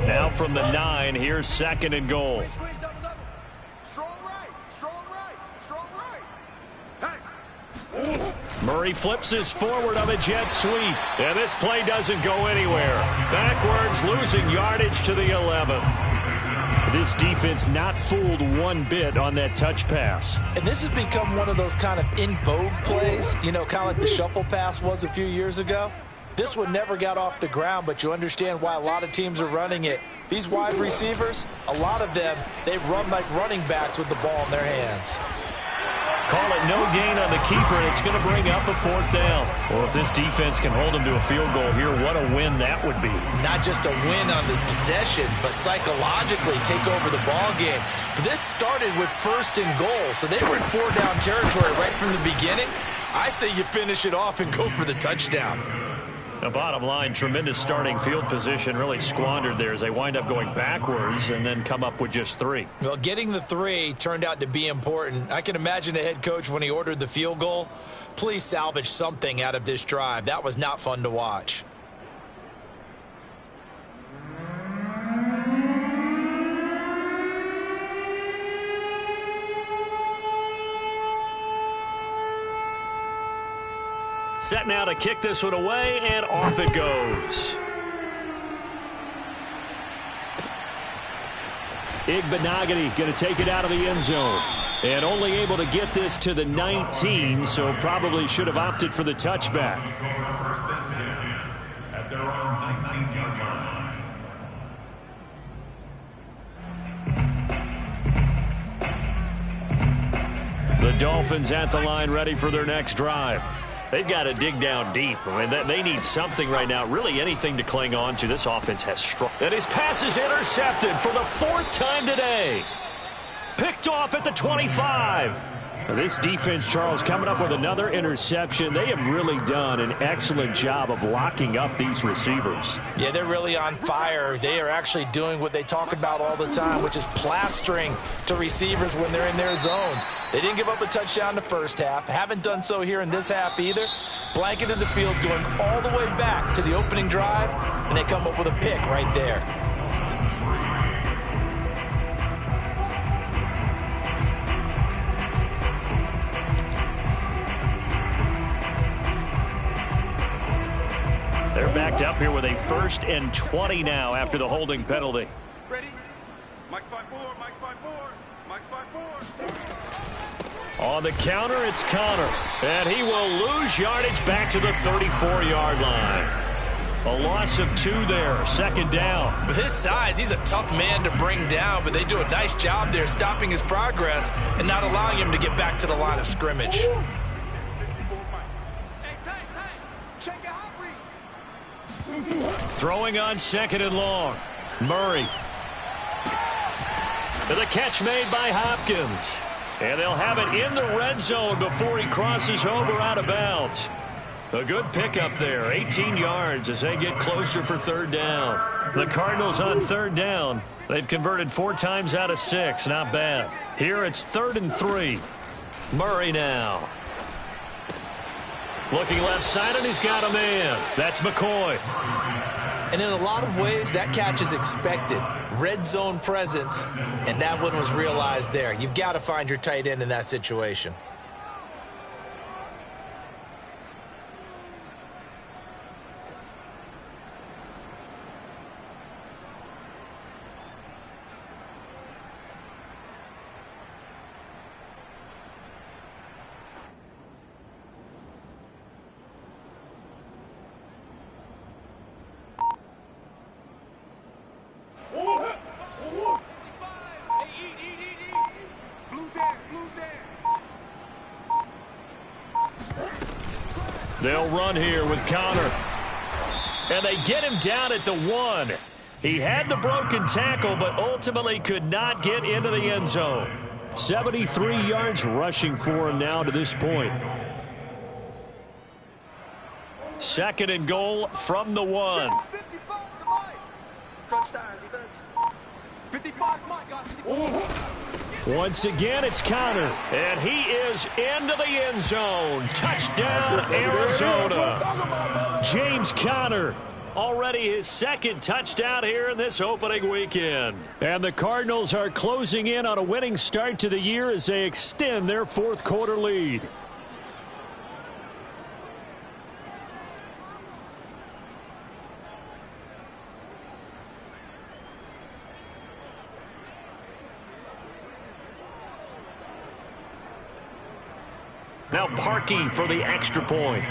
Now from the 9, here's second and goal. Squeeze, double. Strong right. Hey. Murray flips his forward of a jet sweep. And this play doesn't go anywhere. Backwards, losing yardage to the 11. This defense not fooled one bit on that touch pass. And this has become one of those kind of in vogue plays, you know, kind of like the shuffle pass was a few years ago. This one never got off the ground, but you understand why a lot of teams are running it. These wide receivers, a lot of them, they run like running backs with the ball in their hands. Call it no gain on the keeper, and it's going to bring up a fourth down. Well, if this defense can hold them to a field goal here, what a win that would be. Not just a win on the possession, but psychologically take over the ball game. But this started with first and goal, so they were in 4-down territory right from the beginning. I say you finish it off and go for the touchdown. The bottom line, tremendous starting field position, really squandered there as they wind up going backwards and then come up with just 3. Well, getting the 3 turned out to be important. I can imagine the head coach when he ordered the field goal. Please salvage something out of this drive. That was not fun to watch. Set now to kick this one away, and off it goes. Igbenogany going to take it out of the end zone. And only able to get this to the 19, so probably should have opted for the touchback. First and 10 at their own 19-yard line. The Dolphins at the line, ready for their next drive. They've got to dig down deep. I mean, they need something right now, really anything to cling on to. This offense has strong. And his pass is intercepted for the 4th time today. Picked off at the 25. This defense, Charles, coming up with another interception. They have really done an excellent job of locking up these receivers. Yeah, they're really on fire. They are actually doing what they talk about all the time, which is plastering to receivers when they're in their zones. They didn't give up a touchdown the first half. Haven't done so here in this half either. Blanketed the field going all the way back to the opening drive, and they come up with a pick right there. They're backed up here with a 1st and 20 now after the holding penalty. Ready? Mike's 5-4. Mike's 5-4. On the counter, it's Connor. And he will lose yardage back to the 34-yard line. A loss of 2 there, second down. With his size, he's a tough man to bring down, but they do a nice job there stopping his progress and not allowing him to get back to the line of scrimmage. 54 Mike. Hey, tight. Check it out. Throwing on second and long. Murray. And the catch made by Hopkins. And they'll have it in the red zone before he crosses over out of bounds. A good pickup there, 18 yards as they get closer for third down. The Cardinals on third down. They've converted 4 times out of 6. Not bad. Here it's 3rd and 3. Murray now. Looking left side, and he's got a man. That's McCoy. And in a lot of ways, that catch is expected. Red zone presence, and that one was realized there. You've got to find your tight end in that situation. They'll run here with Connor. And they get him down at the 1. He had the broken tackle, but ultimately could not get into the end zone. 73 yards rushing for him now to this point. 2nd and goal from the 1. 55 to Mike. Crunch time, defense. 55 to Mike, guys. 55. Once again, it's Connor, and he is into the end zone. Touchdown, Arizona. James Conner, already his 2nd touchdown here in this opening weekend. And the Cardinals are closing in on a winning start to the year as they extend their 4th quarter lead. Now Parkey for the extra point.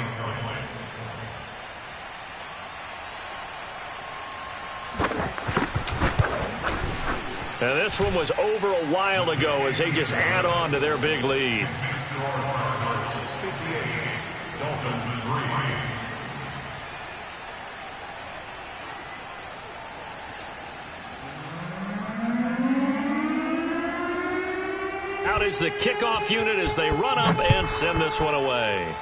And this one was over a while ago as they just add on to their big lead. Out is the kickoff unit as they run up and send this one away.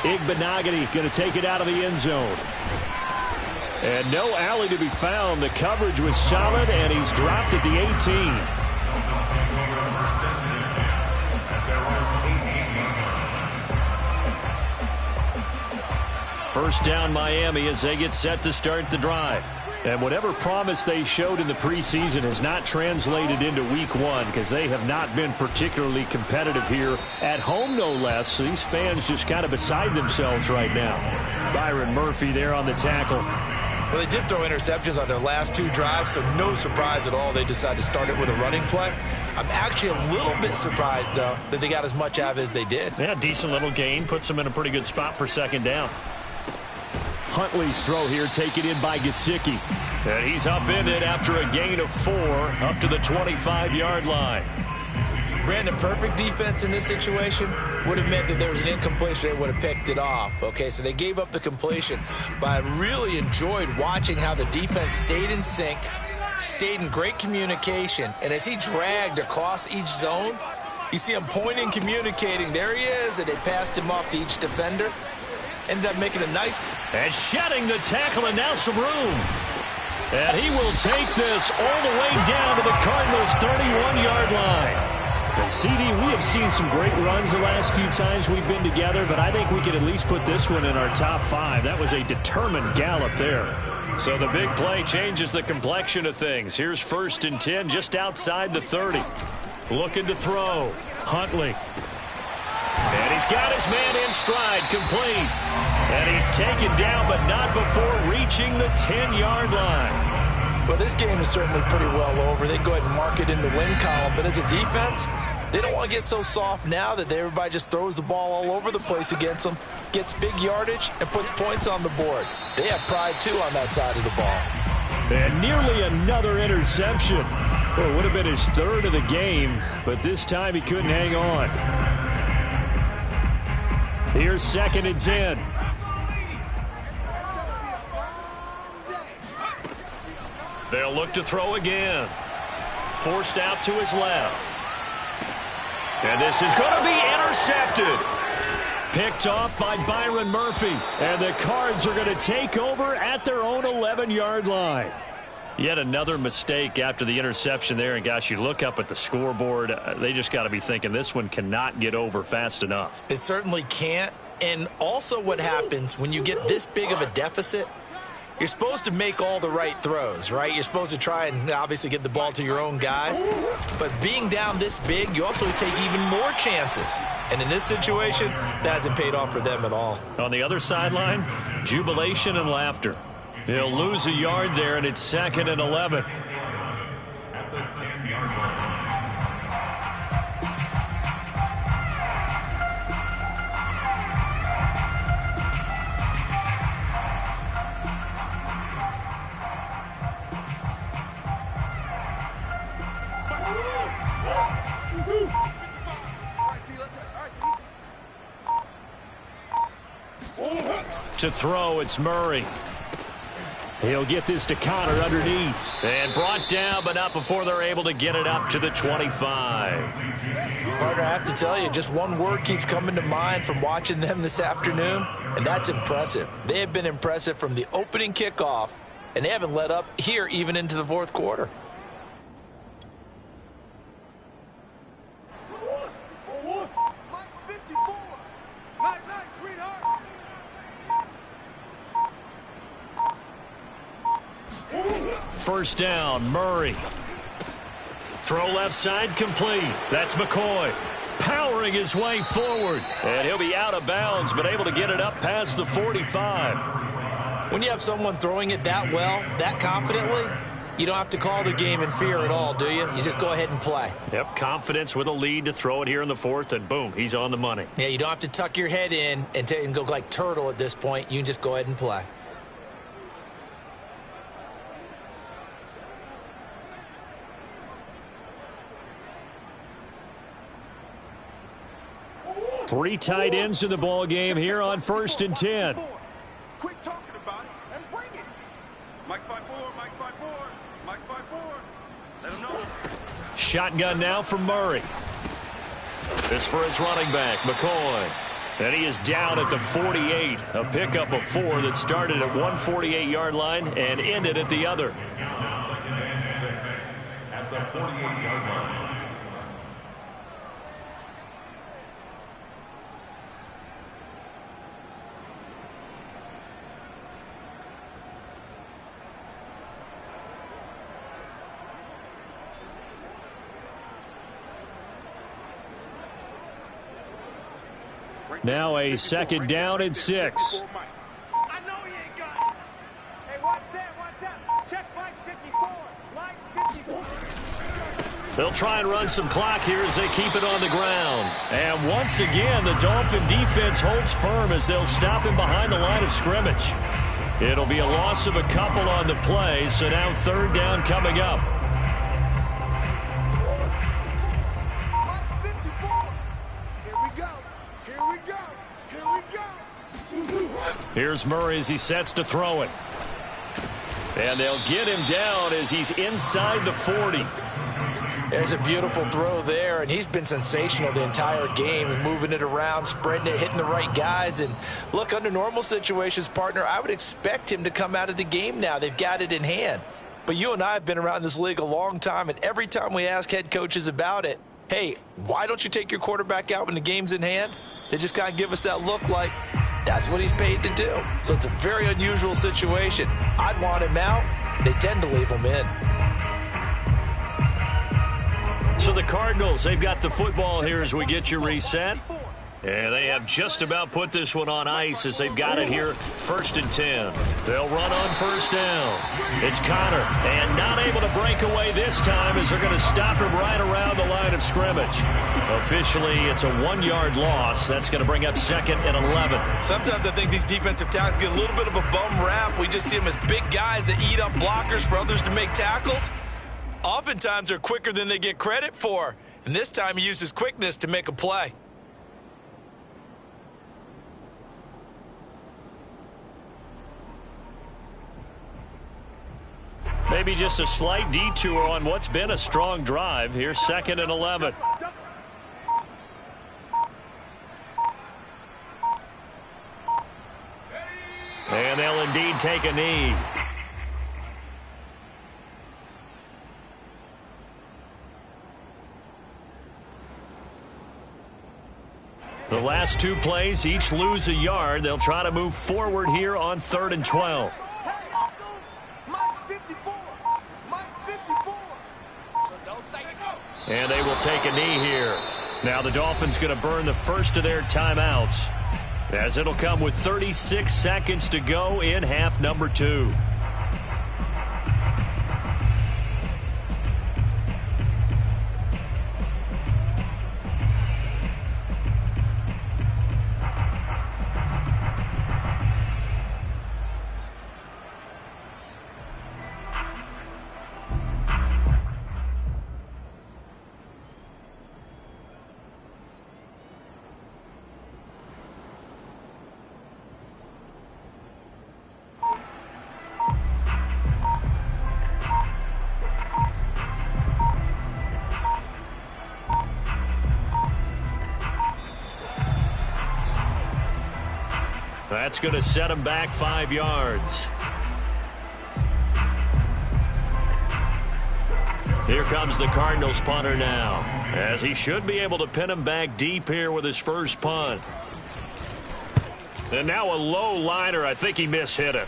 Igbenogany going to take it out of the end zone. And no alley to be found. The coverage was solid, and he's dropped at the 18. First down Miami as they get set to start the drive. And whatever promise they showed in the preseason has not translated into week 1 because they have not been particularly competitive here at home, no less. So these fans just kind of beside themselves right now. Byron Murphy there on the tackle. Well, they did throw interceptions on their last 2 drives, so no surprise at all they decided to start it with a running play. I'm actually a little bit surprised, though, that they got as much out of it as they did. Yeah, decent little gain. Puts them in a pretty good spot for 2nd down. Huntley's throw here taken in by Gesicki. And he's up in it after a gain of 4 up to the 25-yard line. Brandon, perfect defense in this situation would have meant that there was an incompletion. They would have picked it off. Okay, so they gave up the completion. But I really enjoyed watching how the defense stayed in sync, stayed in great communication. And as he dragged across each zone, you see him pointing, communicating. There he is, and they passed him off to each defender. Ended up making a nice... And shedding the tackle, and now some room. And he will take this all the way down to the Cardinals' 31-yard line. And CD, we have seen some great runs the last few times we've been together, but I think we could at least put this one in our top 5. That was a determined gallop there. So the big play changes the complexion of things. Here's 1st and 10 just outside the 30. Looking to throw. Huntley. And he's got his man in stride, complete. And he's taken down, but not before reaching the 10-yard line. Well, this game is certainly pretty well over. They can go ahead and mark it in the win column. But as a defense, they don't want to get so soft now that everybody just throws the ball all over the place against them, gets big yardage, and puts points on the board. They have pride, too, on that side of the ball. And nearly another interception. Well, it would have been his 3rd of the game, but this time he couldn't hang on. Here's 2nd and 10. They'll look to throw again. forced out to his left. And this is going to be intercepted. Picked off by Byron Murphy. And the Cards are going to take over at their own 11-yard line. Yet another mistake after the interception there. And, gosh, you look up at the scoreboard. They just got to be thinking this one cannot get over fast enough. It certainly can't. And also what happens when you get this big of a deficit, you're supposed to make all the right throws, right? You're supposed to try and obviously get the ball to your own guys. But being down this big, you also take even more chances. And in this situation, that hasn't paid off for them at all. On the other sideline, jubilation and laughter. He'll lose a yard there, and it's 2nd and 11. At the 10-yard line. To throw, it's Murray. He'll get this to Connor underneath. And brought down, but not before they're able to get it up to the 25. Partner, I have to tell you, just one word keeps coming to mind from watching them this afternoon, and that's impressive. They have been impressive from the opening kickoff, and they haven't let up here even into the fourth quarter. Mike 54. Night, sweetheart. First down, Murray. Throw left side complete. That's McCoy powering his way forward. And he'll be out of bounds, but able to get it up past the 45. When you have someone throwing it that well, that confidently, you don't have to call the game in fear at all, do you? You just go ahead and play. Yep, confidence with a lead to throw it here in the fourth, and boom, he's on the money. Yeah, you don't have to tuck your head in and go like turtle at this point. You can just go ahead and play. Three tight ends in the ball game here on 1st and 10. Quit talking about it and bring it. Mike's 5-4, Mike's 5-4, Mike's 5-4. Let him know. Shotgun now for Murray. This for his running back, McCoy. And he is down at the 48. A pickup of 4 that started at 148-yard line and ended at the other. Now 2nd and 6 at the 48-yard line. Now a 2nd down and 6. I know he ain't got it. Hey, what's that? Check Mike 54. Mike 54. They'll try and run some clock here as they keep it on the ground. And once again, the Dolphin defense holds firm as they'll stop him behind the line of scrimmage. It'll be a loss of a couple on the play, so now 3rd down coming up. Mike 54. Here we go. Here we go. Here we go. Here's Murray as he sets to throw it. And they'll get him down as he's inside the 40. There's a beautiful throw there, and he's been sensational the entire game, moving it around, spreading it, hitting the right guys. And look, under normal situations, partner, I would expect him to come out of the game now. They've got it in hand. But you and I have been around this league a long time, and every time we ask head coaches about it, hey, why don't you take your quarterback out when the game's in hand? They just kind of give us that look like that's what he's paid to do. So it's a very unusual situation. I'd want him out. They tend to leave him in. So the Cardinals, they've got the football here as we get you reset. And they have just about put this one on ice as they've got it here, 1st and 10. They'll run on 1st down. It's Connor, and not able to break away this time as they're going to stop him right around the line of scrimmage. Officially, it's a 1-yard loss. That's going to bring up 2nd and 11. Sometimes I think these defensive tackles get a little bit of a bum rap. We just see them as big guys that eat up blockers for others to make tackles. Oftentimes, they're quicker than they get credit for. And this time, he uses quickness to make a play. Maybe just a slight detour on what's been a strong drive. Here's 2nd and 11. And they'll indeed take a knee. The last 2 plays each lose a yard. They'll try to move forward here on 3rd and 12. And they will take a knee here. Now the Dolphins going to burn the first of their timeouts, as it'll come with 36 seconds to go in half number 2. That's going to set him back 5 yards. Here comes the Cardinals punter now, as he should be able to pin him back deep here with his first punt. And now a low liner. I think he mishit it.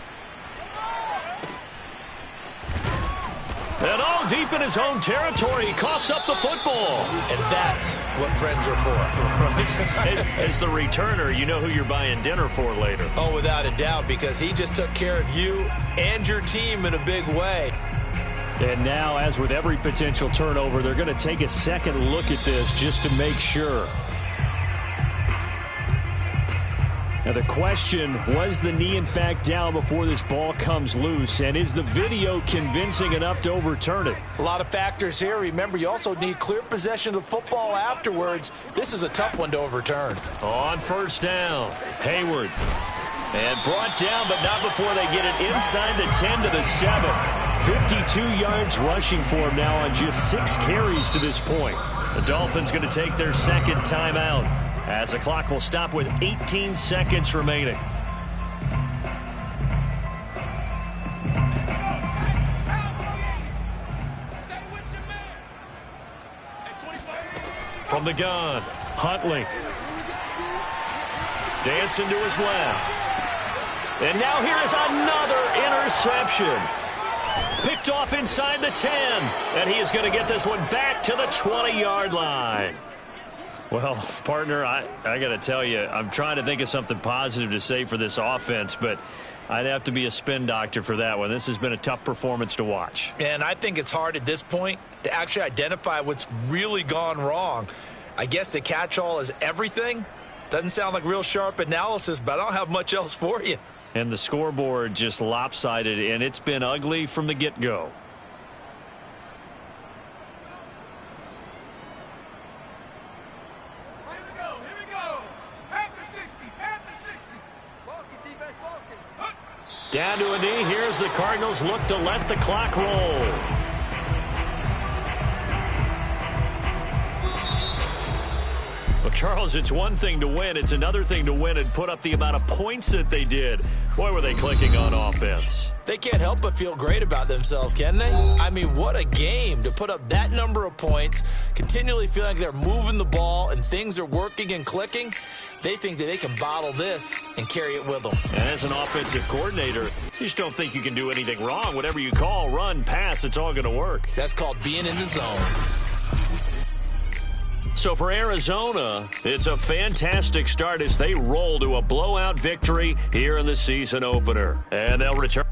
And all deep in his own territory, he coughs up the football. And that's what friends are for. As the returner, you know who you're buying dinner for later. Oh, without a doubt, because he just took care of you and your team in a big way. And now, as with every potential turnover, they're going to take a second look at this just to make sure. Now the question, was the knee in fact down before this ball comes loose? And is the video convincing enough to overturn it? A lot of factors here. Remember, you also need clear possession of the football afterwards. This is a tough one to overturn. On 1st down, Hayward. And brought down, but not before they get it inside the 10 to the 7. 52 yards rushing for him now on just 6 carries to this point. The Dolphins going to take their second timeout, as the clock will stop with 18 seconds remaining. From the gun, Huntley. Dancing to his left. And now here is another interception. Picked off inside the 10. And he is going to get this one back to the 20-yard line. Well, partner, I got to tell you, I'm trying to think of something positive to say for this offense, but I'd have to be a spin doctor for that one. This has been a tough performance to watch. And I think it's hard at this point to actually identify what's really gone wrong. I guess the catch-all is everything. Doesn't sound like real sharp analysis, but I don't have much else for you. And the scoreboard just lopsided, and it's been ugly from the get-go. Down to a knee. Here's the Cardinals look to let the clock roll. Well, Charles, it's one thing to win. It's another thing to win and put up the amount of points that they did. Boy, were they clicking on offense. They can't help but feel great about themselves, can they? I mean, what a game to put up that number of points, continually feeling like they're moving the ball and things are working and clicking. They think that they can bottle this and carry it with them. And as an offensive coordinator, you just don't think you can do anything wrong. Whatever you call, run, pass, it's all going to work. That's called being in the zone. So for Arizona, it's a fantastic start as they roll to a blowout victory here in the season opener. And they'll return.